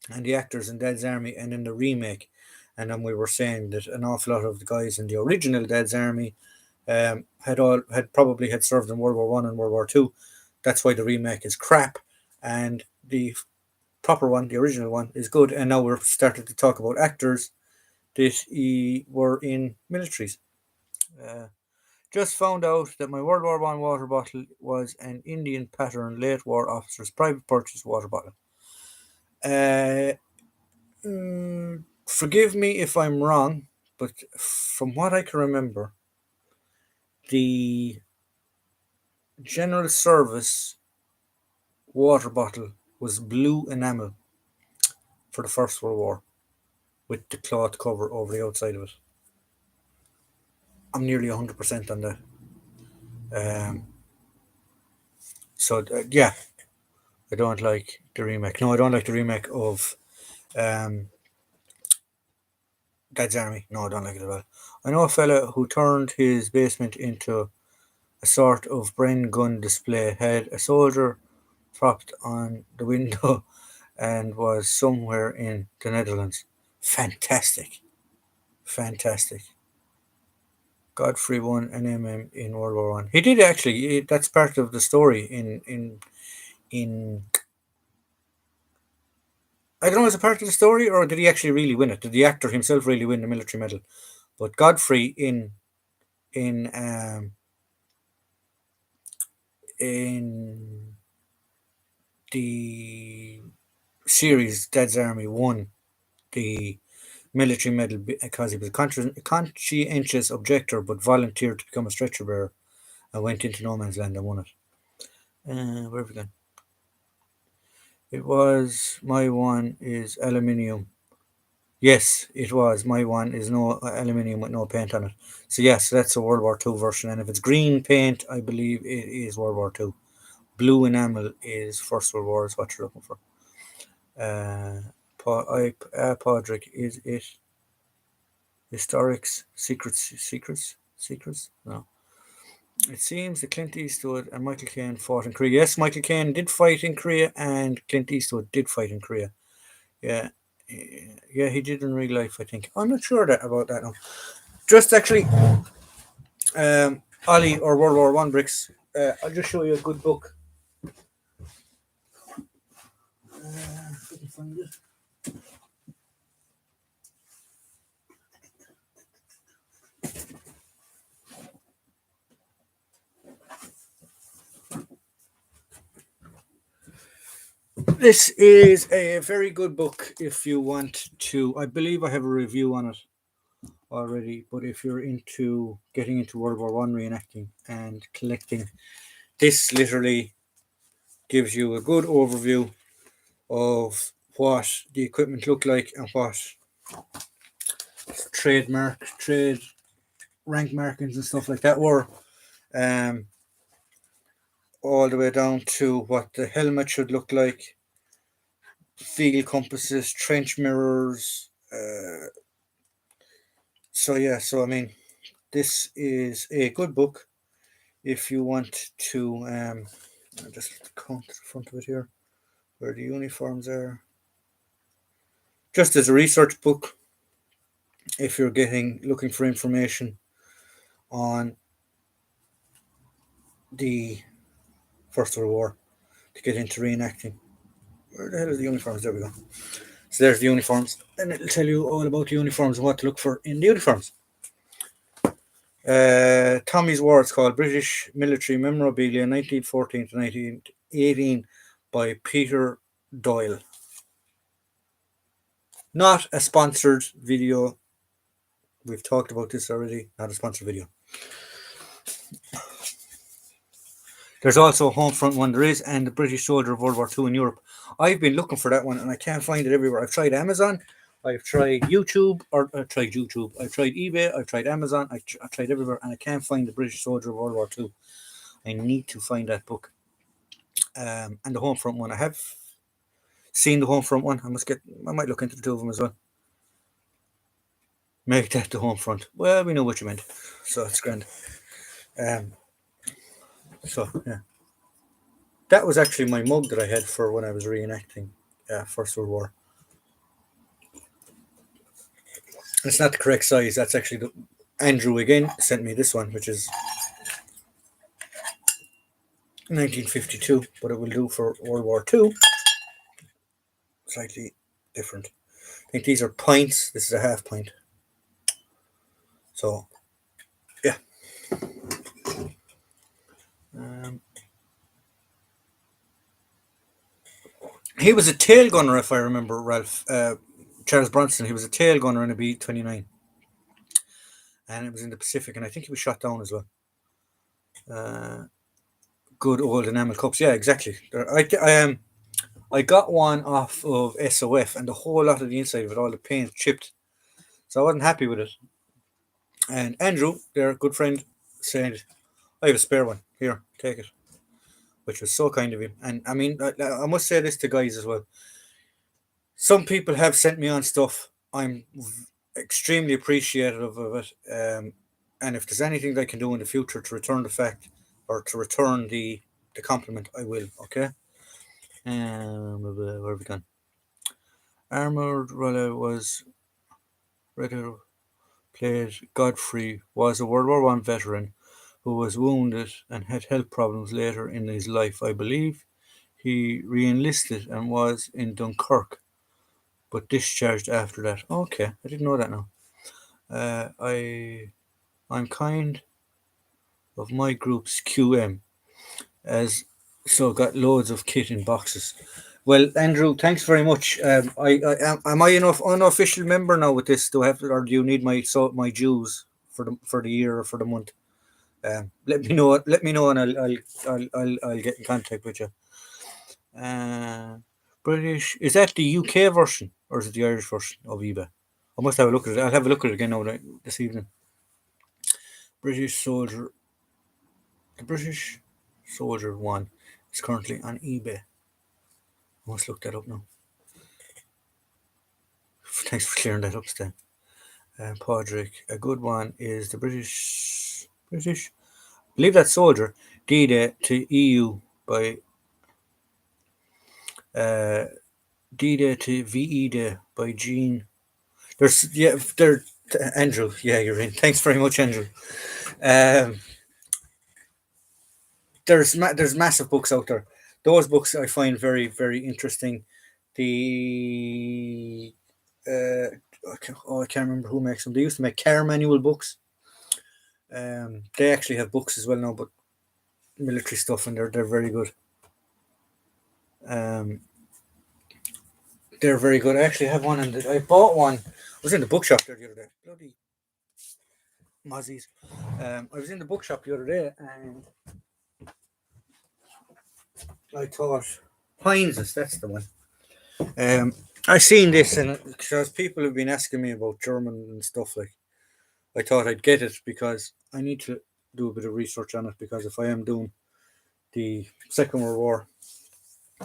and the actors in Dad's Army and in the remake. And then we were saying that an awful lot of the guys in the original Dad's Army had probably had served in World War One and World War Two. That's why the remake is crap, and the proper one, the original one, is good. And now we're starting to talk about actors that were in militaries. Uh, just found out that my World War One water bottle was an Indian pattern late war officer's private purchase water bottle. Uh, Forgive me if I'm wrong, but from what I can remember, the General Service water bottle was blue enamel for the First World War with the cloth cover over the outside of it. I'm nearly 100% on that. Yeah, I don't like the remake. No, I don't like the remake of um, Dad's Army. No, I don't like it at all. I know a fella who turned his basement into a sort of brain gun display, had a soldier propped on the window, and was somewhere in the Netherlands. Fantastic. Fantastic. Godfrey won an MM in World War One. He did actually. That's part of the story. In I don't know. Is it part of the story, or did he actually really win it? Did the actor himself really win the military medal? But Godfrey in the series Dad's Army won the military medal because he was a conscientious objector, but volunteered to become a stretcher bearer and went into no man's land and won it. Where have we gone? It was my one is aluminium. Yes, it was. My one is no aluminium with no paint on it. So yes, that's a World War Two version, and if it's green paint, I believe it is World War Two. Blue enamel is First World War. Is what you're looking for. Podrick, is it historics, secrets? No. It seems that Clint Eastwood and Michael Caine fought in Korea. Yes, Michael Caine did fight in Korea, and Clint Eastwood did fight in Korea. Yeah, yeah, he did in real life. I think I'm not sure about that now. Just actually, Ollie or World War One bricks. I'll just show you a good book. If I can find it. This is a very good book if you want to. I believe I have a review on it already, but if you're into getting into World War One reenacting and collecting, this literally gives you a good overview of what the equipment looked like and what trade rank markings and stuff like that were. Um, all the way down to what the helmet should look like, field compasses, trench mirrors. So I mean, this is a good book if you want to. I'll just come to the front of it here, where the uniforms are. Just as a research book, if you're looking for information on the First World War to get into reenacting. Where the hell are the uniforms? There we go. So there's the uniforms, and it'll tell you all about the uniforms and what to look for in the uniforms. Tommy's War, it's called British Military Memorabilia 1914 to 1918 by Peter Doyle. Not a sponsored video. We've talked about this already. Not a sponsored video. There's also a home front one there is, and the British Soldier of World War II in Europe. I've been looking for that one and I can't find it everywhere. I've tried Amazon, I've tried YouTube, I've tried eBay, I've tried Amazon, I've tried everywhere, and I can't find the British Soldier of World War II. I need to find that book. And the home front one, I have seen the home front one. I might look into the two of them as well. Make that the home front. Well, we know what you meant, so it's grand. So yeah, that was actually my mug that I had for when I was reenacting First World War. It's not the correct size. That's actually Andrew again sent me this one, which is 1952, but it will do for World War II. Slightly different. I think these are pints. This is a half pint. So, yeah. He was a tail gunner, if I remember, Ralph. Charles Bronson. He was a tail gunner in a B-29. And it was in the Pacific, and I think he was shot down as well. Good old enamel cups. Yeah, exactly. I got one off of SOF, and the whole lot of the inside of it, all the paint chipped. So I wasn't happy with it. And Andrew, their good friend, said, "I have a spare one. Here, take it," which was so kind of him. And I mean, I must say this to guys as well. Some people have sent me on stuff. I'm extremely appreciative of it. And if there's anything that I can do in the future to return the fact or to return the compliment, I will. Okay. Where have we gone? Armored Rolla was rather played Godfrey was a World War One veteran who was wounded and had health problems later in his life. I believe he re-enlisted and was in Dunkirk, but discharged after that. Okay, I didn't know that now. I'm kind of my group's QM as so got loads of kit in boxes. Well, Andrew, thanks very much. Am I an unofficial member now with this? Do I have to, or do you need my dues for the year or for the month? Let me know. Let me know, and I'll get in contact with you. Uh, British, is that the UK version or is it the Irish version of eBay? I must have a look at it. I'll have a look at it again now this evening. British Soldier, the British Soldier one is currently on eBay. I must look that up now. Thanks for clearing that up, Stan. Podrick, a good one is the British. I believe that soldier D-Day to EU by uh, D-Day to VE Day by Jean. There. Andrew. Yeah, you're in. Thanks very much, Andrew. Um, there's massive books out there. Those books I find very very interesting. The I can't remember who makes them. They used to make car manual books. They actually have books as well now, but military stuff, and they're very good. Um, they're very good. I actually have one, and I bought one. I was in the bookshop there the other day. Bloody mozzies. I was in the bookshop the other day, and I thought Heinz's. That's the one. Um, I seen this, and because people have been asking me about German and stuff, like I thought I'd get it because I need to do a bit of research on it. Because if I am doing the Second World War,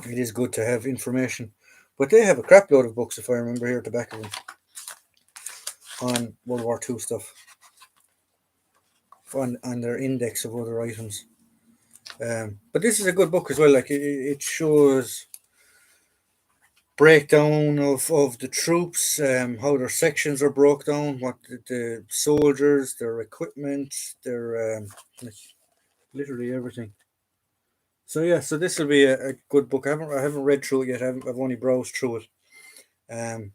it is good to have information. But they have a crap load of books, if I remember here at the back of them, on World War Two stuff, on their index of other items. But this is a good book as well. Like it shows breakdown of the troops, how their sections are broke down, what the soldiers, their equipment, their like literally everything. So yeah, so this will be a good book. I haven't read through it yet. I've only browsed through it. Um,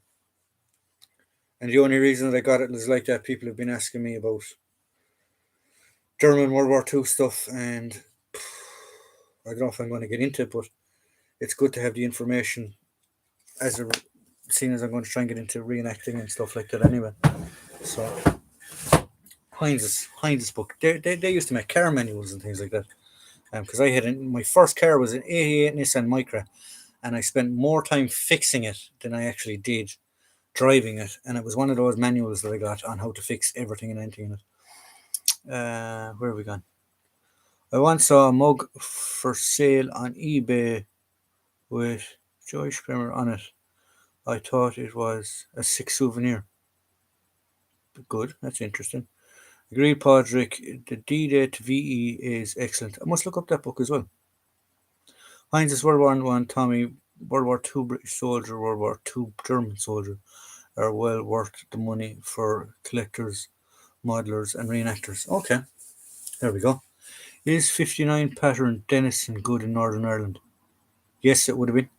and the only reason that I got it is like that. People have been asking me about German World War Two stuff, and I don't know if I'm going to get into it, but it's good to have the information as a seeing as I'm going to try and get into reenacting and stuff like that anyway. So Heinz's book. They used to make car manuals and things like that. Because I had my first car was an '88 Nissan Micra, and I spent more time fixing it than I actually did driving it. And it was one of those manuals that I got on how to fix everything and anything in it. Where have we gone? I once saw a mug for sale on eBay with Joy Springer on it. I thought it was a sick souvenir. Good, that's interesting. Agreed, Podrick. The D-Day to VE is excellent. I must look up that book as well. Heinz's World War One, Tommy, World War Two British soldier, World War Two German soldier are well worth the money for collectors, modelers, and reenactors. Okay, there we go. Is 59 pattern Denison good in Northern Ireland? Yes, it would have been.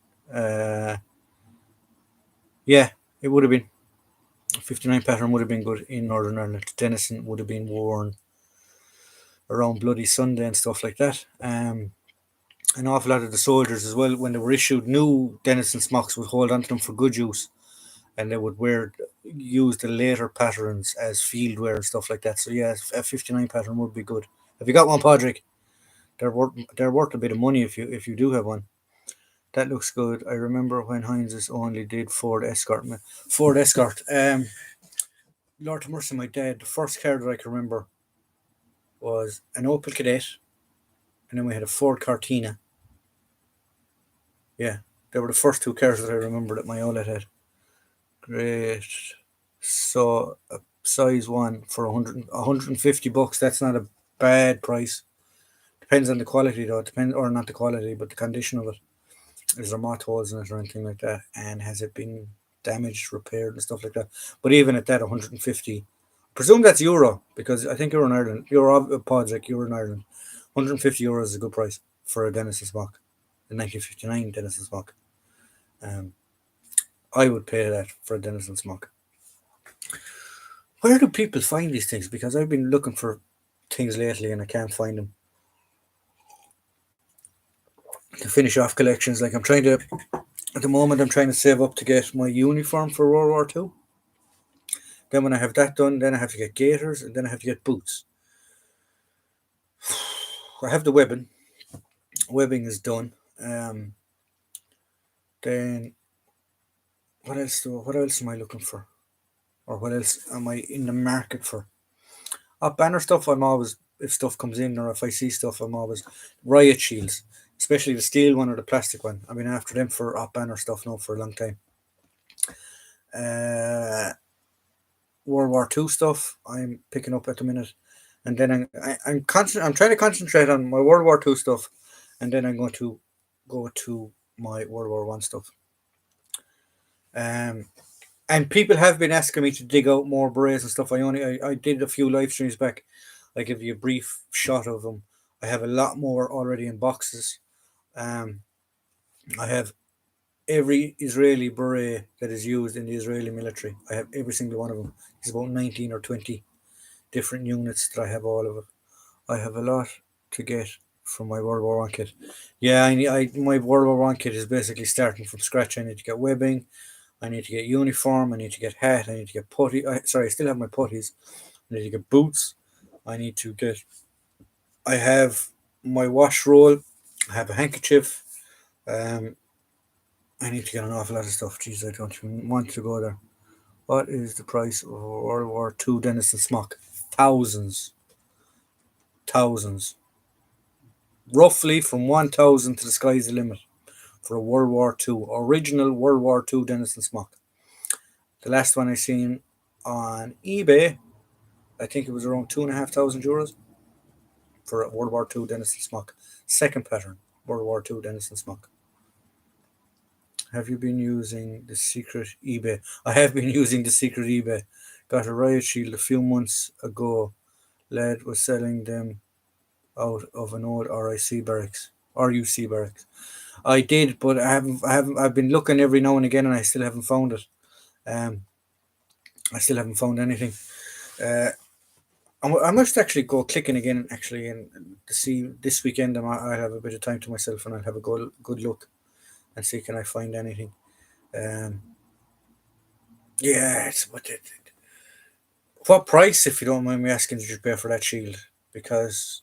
Yeah, it would have been. 59 pattern would have been good in Northern Ireland. Denison would have been worn around Bloody Sunday and stuff like that. An awful lot of the soldiers as well, when they were issued new Denison smocks, would hold onto them for good use, and they would use the later patterns as field wear and stuff like that. So yeah, a 59 pattern would be good. Have you got one, Podrick? They're worth a bit of money if you do have one. That looks good. I remember when Heinz's only did Ford Escort. Ford Escort. Lord have mercy, my dad, the first car that I can remember was an Opel Kadett, and then we had a Ford Cortina. Yeah, they were the first two cars that I remember that my Olet had. Great. So a size one for 150 bucks. That's not a bad price. Depends on the quality though. Depends, or not the quality, but the condition of it. Is there moth holes in it or anything like that? And has it been damaged, repaired, and stuff like that? But even at that, 150. Presume that's euro because I think you're in Ireland. You're Podrick. You're in Ireland. 150 euros is a good price for a Dennis's Mock, the 1959 Dennis's Mock. Um, I would pay that for a Dennis's Mock. Where do people find these things? Because I've been looking for things lately and I can't find them. To finish off collections, like I'm trying to, at the moment, I'm trying to save up to get my uniform for World War Two. Then when I have that done, then I have to get gaiters and then I have to get boots. I have the webbing. Webbing is done. Then what else? What else am I looking for? Or what else am I in the market for? Banner stuff. I'm always, if stuff comes in or if I see stuff, I'm always riot shields, especially the steel one or the plastic one. I've been after them for banner stuff now for a long time. Uh, World War Two stuff I'm picking up at the minute, and then I'm I'm trying to concentrate on my World War Two stuff, and then I'm going to go to my World War One stuff. Um, and people have been asking me to dig out more berets and stuff. I did a few live streams back. I give you a brief shot of them. I have a lot more already in boxes. Um, I have every Israeli beret that is used in the Israeli military. I have every single one of them. It's about 19 or 20 different units that I have all of it. I have a lot to get from my World War One kit. Yeah, my World War One kit is basically starting from scratch. I need to get webbing. I need to get uniform. I need to get hat. I need to get putty. Sorry, I still have my putties. I need to get boots. I need to get. I have my wash roll. I have a handkerchief. Um, I need to get an awful lot of stuff. Jeez, I don't even want to go there. What is the price of a World War Two Denison smock? Thousands. Thousands. Roughly from 1,000 to the sky's the limit for a World War Two, original World War Two Denison smock. The last one I seen on eBay, I think it was around €2,500 for a World War Two Denison smock. Second pattern, World War Two Denison smock. Have you been using the secret eBay? I have been using the secret eBay. Got a riot shield a few months ago. Lad was selling them out of an old RIC barracks. RUC barracks. I did, but I've been looking every now and again, and I still haven't found it. Um, I still haven't found anything. Uh, I must actually go clicking again, actually, and to see this weekend. I'll have a bit of time to myself, and I'll have a good look and see can I find anything. Um, yeah, what price, if you don't mind me asking, did you pay for that shield? Because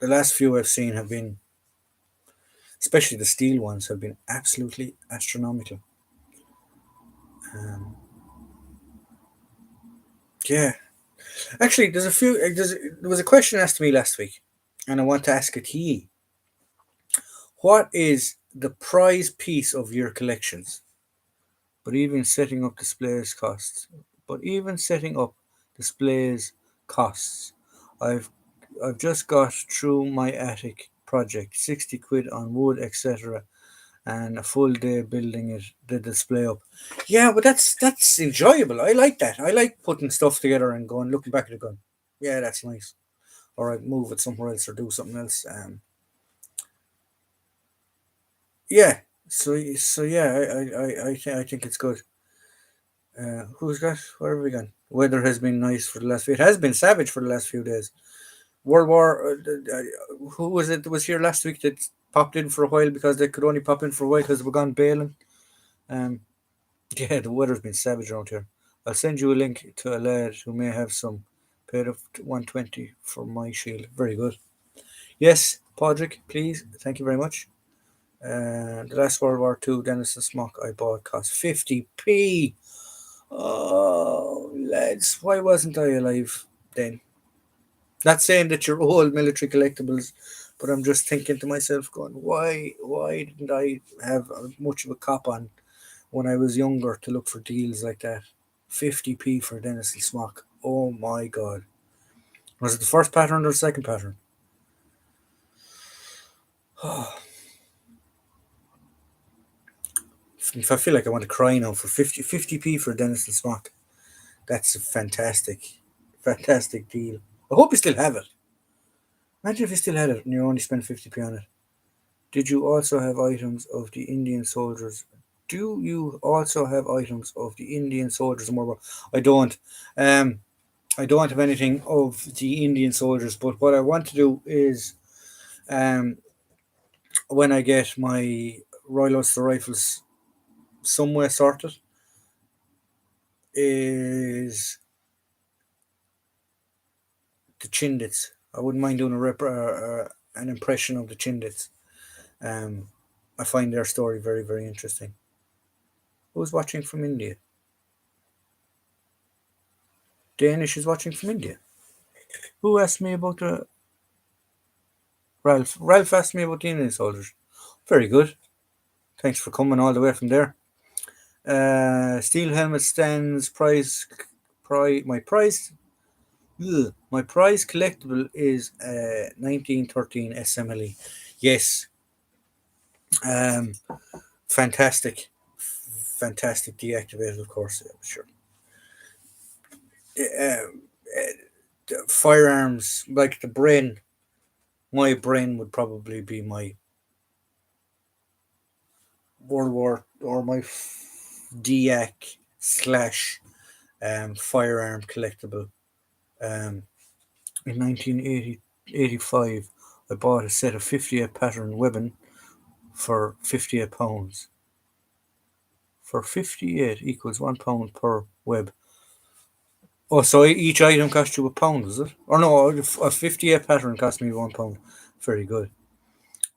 the last few I've seen have been, especially the steel ones, have been absolutely astronomical. Um, yeah, actually, there was a question asked to me last week, and I want to ask it to you. What is the prize piece of your collections? But even setting up displays costs. But even setting up displays costs. I've I've just got through my attic project, 60 quid on wood, etc., and a full day building it, the display up. Yeah, but that's enjoyable. I like that. I like putting stuff together and going, looking back at it, going, yeah, that's nice. Or I'd move it somewhere else or do something else. Yeah. So yeah, I think it's good. Who's that? Where have we gone? Weather has been nice for the last few. It has been savage for the last few days. World War. Who was it that was here last week that popped in for a while because they could only pop in for a while because we're gone bailing. Um, yeah, the weather's been savage around here. I'll send you a link to a lad who may have some paid of 120 for my shield. Very good. Yes, Podrick, please. Thank you very much. The last World War Two Denison smock I bought cost 50p. Oh, Lads, why wasn't I alive then? Not saying that you're old military collectibles, but I'm just thinking to myself, going, why didn't I have much of a cop on when I was younger to look for deals like that? 50p for Dennis and Smock. Oh my god. Was it the first pattern or the second pattern? If I feel like I want to cry now for 50p for Dennis and Smock. That's a fantastic deal. I hope you still have it. Imagine if you still had it and you only spent 50p on it. Did you also have items of the Indian soldiers? Do you also have items of the Indian soldiers in World War? I don't. Um, I don't have anything of the Indian soldiers, but what I want to do is, um, when I get my Royal Ulster Rifles somewhere sorted, is the Chindits. I wouldn't mind doing an impression of the Chindits. Um, I find their story very, very interesting. Who's watching from India? Danish is watching from India. Who asked me about the Ralph? Ralph asked me about the Indian soldiers. Very good. Thanks for coming all the way from there. Steel helmet stands my prize. My prize collectible is 1913 SMLE. Yes, um, fantastic, fantastic deactivated, of course. Yeah, sure. Firearms like the brain. My brain would probably be my World War or my DAC slash firearm collectible. Um, in 1985, I bought a set of 58 pattern weapon for £58. For 58 equals £1 per web. Oh, so each item cost you £1, is it? Or no, a 58 pattern cost me £1. Very good.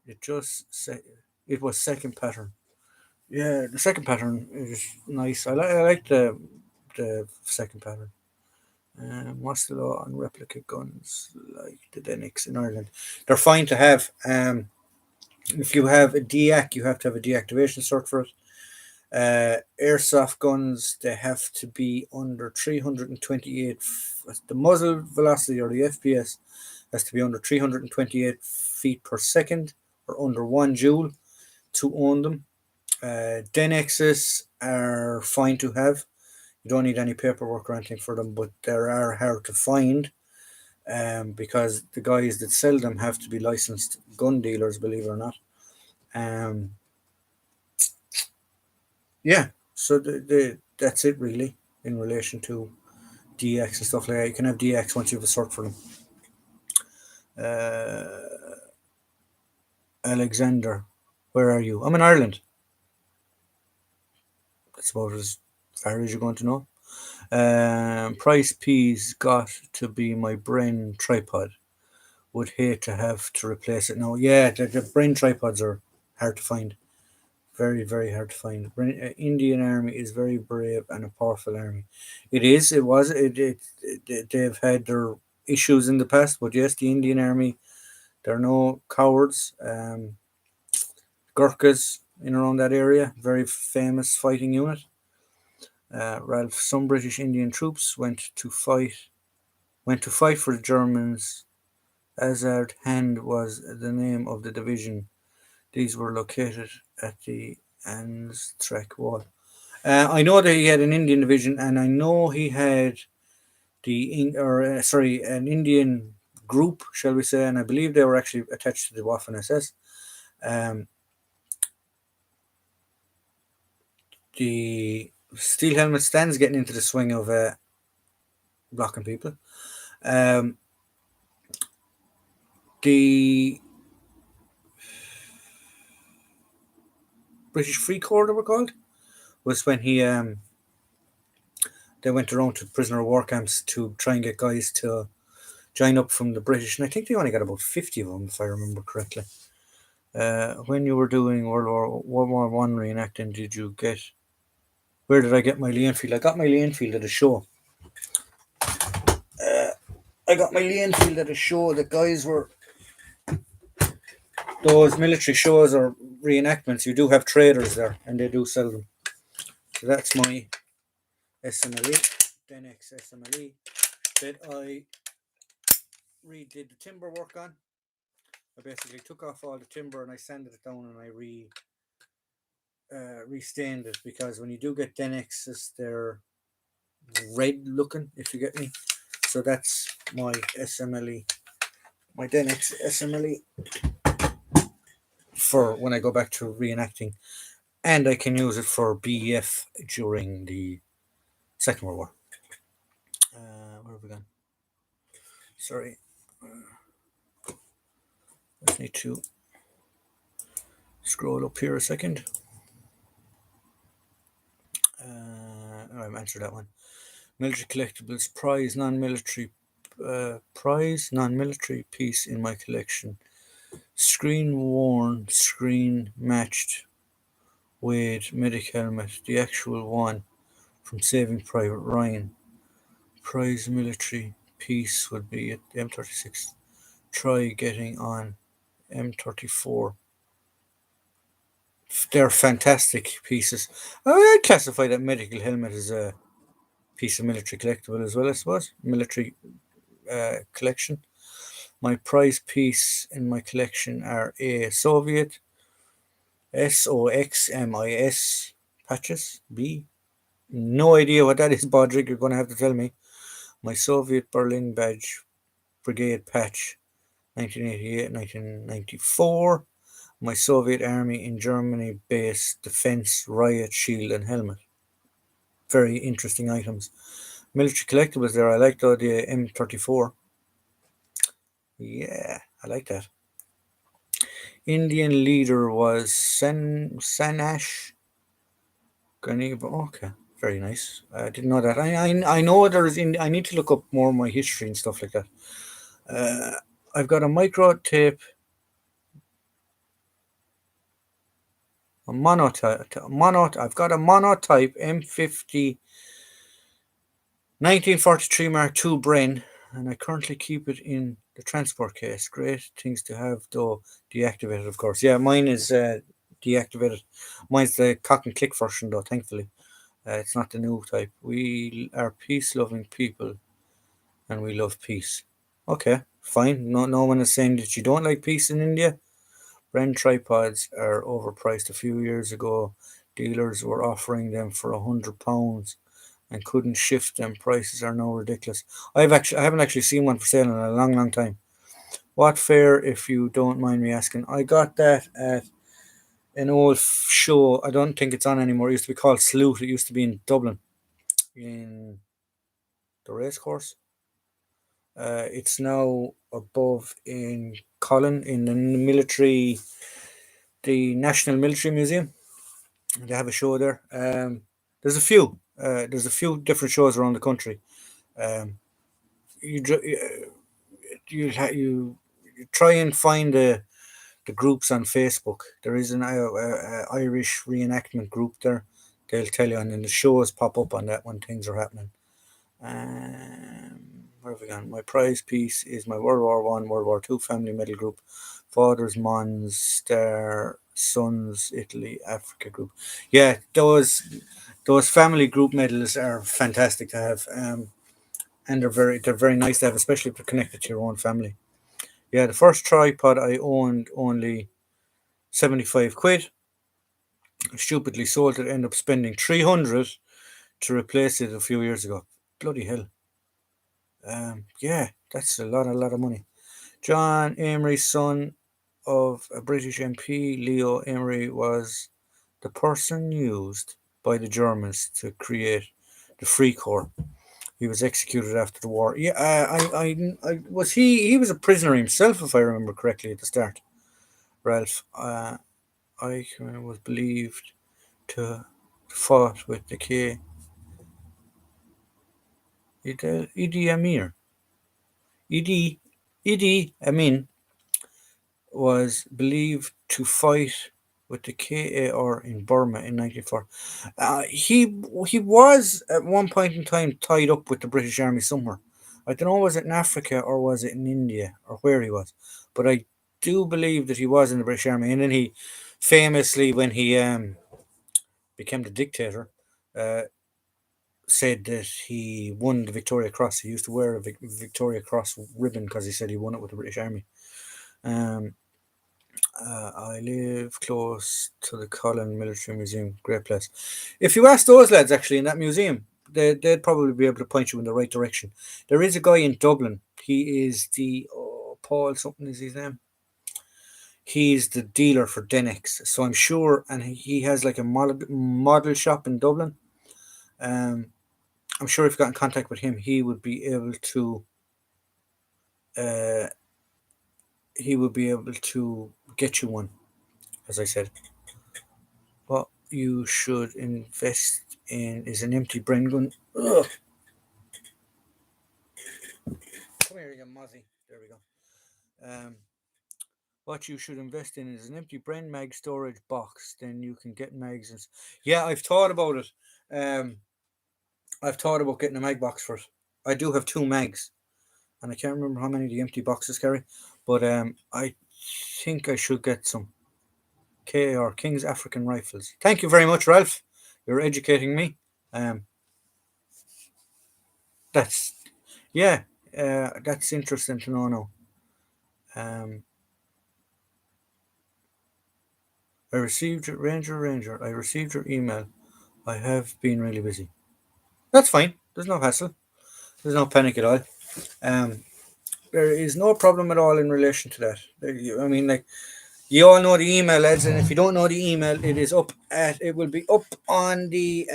It just said it was second pattern. Yeah, the second pattern is nice. I like the second pattern. What's the law on replica guns like the Denix in Ireland? They're fine to have. If you have a DEAC, you have to have a deactivation cert for it. Airsoft guns, they have to be under 328. The muzzle velocity or the FPS has to be under 328 feet per second or under 1 joule to own them. Denexes are fine to have. You don't need any paperwork or anything for them, but they are hard to find because the guys that sell them have to be licensed gun dealers, believe it or not. Um, yeah, so that's it really in relation to DX and stuff like that. You can have DX once you have a cert for them. Alexander, where are you? I'm in Ireland. That's about as far as you're going to know. Price P's got to be my brain tripod. Would hate to have to replace it now. Yeah, the brain tripods are hard to find. Very, very hard to find. Indian Army is very brave and a powerful army. It is. It was. They've had their issues in the past, but yes, the Indian Army, they're no cowards. Gurkhas in around that area, very famous fighting unit. Ralph, some British Indian troops went to fight for the Germans. Azard Hand was the name of the division. These were located at the Anzac Wall. I know that he had an Indian division, and I know he had an Indian group, shall we say, and I believe they were actually attached to the Waffen SS. Um, the steel helmet stands getting into the swing of blocking people. The British Free Corps, they were called, was when they went around to prisoner of war camps to try and get guys to join up from the British, and I think they only got about 50 of them, if I remember correctly. When you were doing World War I reenacting, where did I get my Lee Enfield? I got my Lee Enfield at a show. I got my Leonfield at a show. The guys were those military shows or reenactments. You do have traders there, and they do sell them. So that's my SMLE, Denex SMLE that I redid the timber work on. I basically took off all the timber and I sanded it down and I restained it, because when you do get Denexes, they're red looking, if you get me. So that's my SMLE, my Denex SMLE for when I go back to reenacting, and I can use it for BEF during the Second World War. Where have we gone? Sorry, I need to scroll up here a second. I've answered that one. Military collectibles, prize non-military piece in my collection. Screen worn, screen matched with medic helmet, the actual one from Saving Private Ryan. Prize military piece would be at M36. Try getting on M34. They're fantastic pieces. I'd classify that medical helmet as a piece of military collectible as well, I suppose. Military collection. My prize piece in my collection are A. Soviet SOXMIS patches. B. No idea what that is, Bodrick. You're going to have to tell me. My Soviet Berlin badge brigade patch 1988 1994. My Soviet Army in Germany base defense riot shield and helmet. Very interesting items. Military collectibles there. I like the M34. Yeah, I like that. Indian leader was Sanash Ghani. Okay, very nice. I didn't know that. I know there's in. I need to look up more of my history and stuff like that. Uh, I've got a micro tape, a monotype. I've got a monotype M50 1943 Mark II Bren, and I currently keep it in the transport case. Great things to have, though deactivated, of course. Yeah, mine is deactivated. Mine's the cock and click version, though. Thankfully, it's not the new type. We are peace-loving people, and we love peace. Okay, fine. No one is saying that you don't like peace in India. Bren tripods are overpriced. A few years ago, dealers were offering them for £100 and couldn't shift them. Prices are now ridiculous. I haven't actually seen one for sale in a long time. What fare, if you don't mind me asking? I got that at an old show. I don't think it's on anymore. It used to be called Salute. It used to be in Dublin, in the racecourse. It's now above in Colin in the military, the National Military Museum. They have a show there. There's a few. There's a few different shows around the country. Um, you you try and find the groups on Facebook. There is an Irish reenactment group there. They'll tell you, and then the shows pop up on that when things are happening. Where have we gone? My prize piece is my World War One, World War Two family medal group. Fathers, Mons, Star, Sons, Italy, Africa group. Yeah, those family group medals are fantastic to have. And they're very nice to have, especially if they're connected to your own family. Yeah, the first tripod I owned only 75 quid. I stupidly sold it, ended up spending 300 to replace it a few years ago. Bloody hell. Yeah, that's a lot of money. John Emery, son of a British MP, Leo Emery, was the person used by the Germans to create the Free Corps. He was executed after the war. Yeah, I was he was a prisoner himself, if I remember correctly at the start. Ralph, I was believed to fought with the Idi Amir. Idi Idi Amin was believed to fight with the KAR in Burma in 1904. He was at one point in time tied up with the British Army somewhere. I don't know, was it in Africa or was it in India or where he was, but I do believe that he was in the British Army. And then he famously, when he became the dictator, uh, said that he won the Victoria Cross. He used to wear a Victoria Cross ribbon because he said he won it with the British Army. Um, I live close to the Cullen Military Museum. Great place. If you ask those lads actually in that museum, they'd probably be able to point you in the right direction. There is a guy in Dublin. He is the Paul something is his name. He's the dealer for Denex. So I'm sure, and he has like a model shop in Dublin. Um, I'm sure if you got in contact with him, uh, he would be able to get you one. As I said, what you should invest in is an empty brain gun. Ugh. Come here, you mozzie. There we go. Um, what you should invest in is an empty brain mag storage box. Then you can get mags. Yeah, I've thought about it. Um, I've thought about getting a mag box for it. I do have two mags, and I can't remember how many the empty boxes carry, but I think I should get some KAR King's African Rifles. Thank you very much, Ralph. You're educating me. Um, that's yeah, that's interesting to know now. Um, I received your Ranger. I received your email. I have been really busy. That's fine. There's no hassle. There's no panic at all. Um, there is no problem at all in relation to that. I mean, like you all know the email, lads, and if you don't know the email, it will be up on the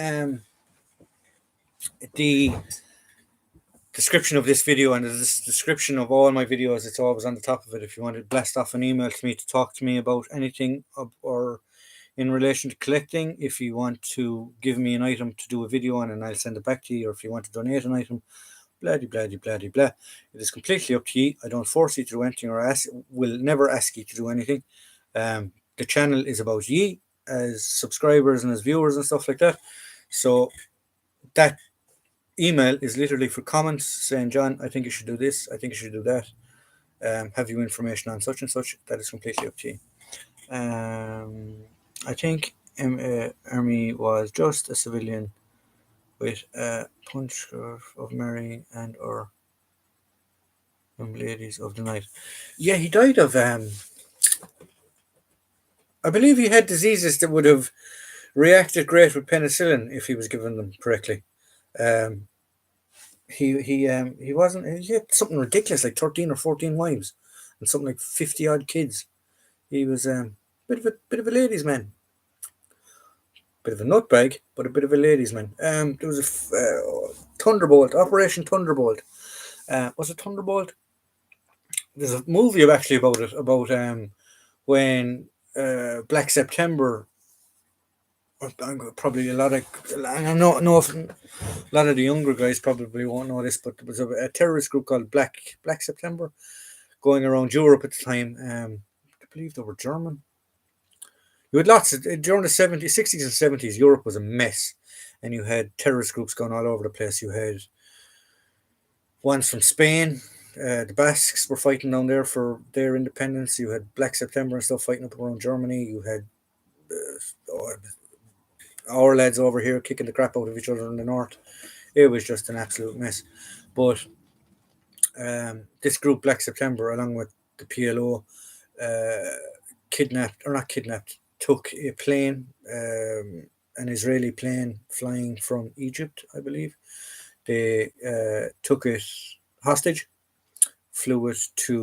description of this video, and the description of all my videos. It's always on the top of it. If you want to blast off an email to me to talk to me about anything or in relation to collecting, if you want to give me an item to do a video on and I'll send it back to you, or if you want to donate an item, blah blah blah blah blah. It is completely up to you. I don't force you to do anything, or will never ask you to do anything. The channel is about ye as subscribers and as viewers and stuff like that. So that email is literally for comments saying, John, I think you should do this, I think you should do that. Have you information on such and such? That is completely up to you. I think Army was just a civilian with a punch of marrying and or young ladies of the night. Yeah, he died of I believe he had diseases that would have reacted great with penicillin if he was given them correctly. Um, he wasn't he had something ridiculous like 13 or 14 wives and something like 50 odd kids. He was bit of a ladies man, bit of a nutbag, but a bit of a ladies man. There was a Thunderbolt, Operation Thunderbolt. Was it Thunderbolt? There's a movie actually about it, about when Black September. Probably a lot of I don't know if a lot of the younger guys probably won't know this, but there was a terrorist group called Black September going around Europe at the time. I believe they were German. You had lots during the 70s, 60s, and 70s. Europe was a mess, and you had terrorist groups going all over the place. You had ones from Spain. The Basques were fighting down there for their independence. You had Black September and stuff fighting up around Germany. You had our lads over here kicking the crap out of each other in the north. It was just an absolute mess. But this group, Black September, along with the PLO, took a plane, an Israeli plane flying from Egypt, I believe. They took it hostage, flew it to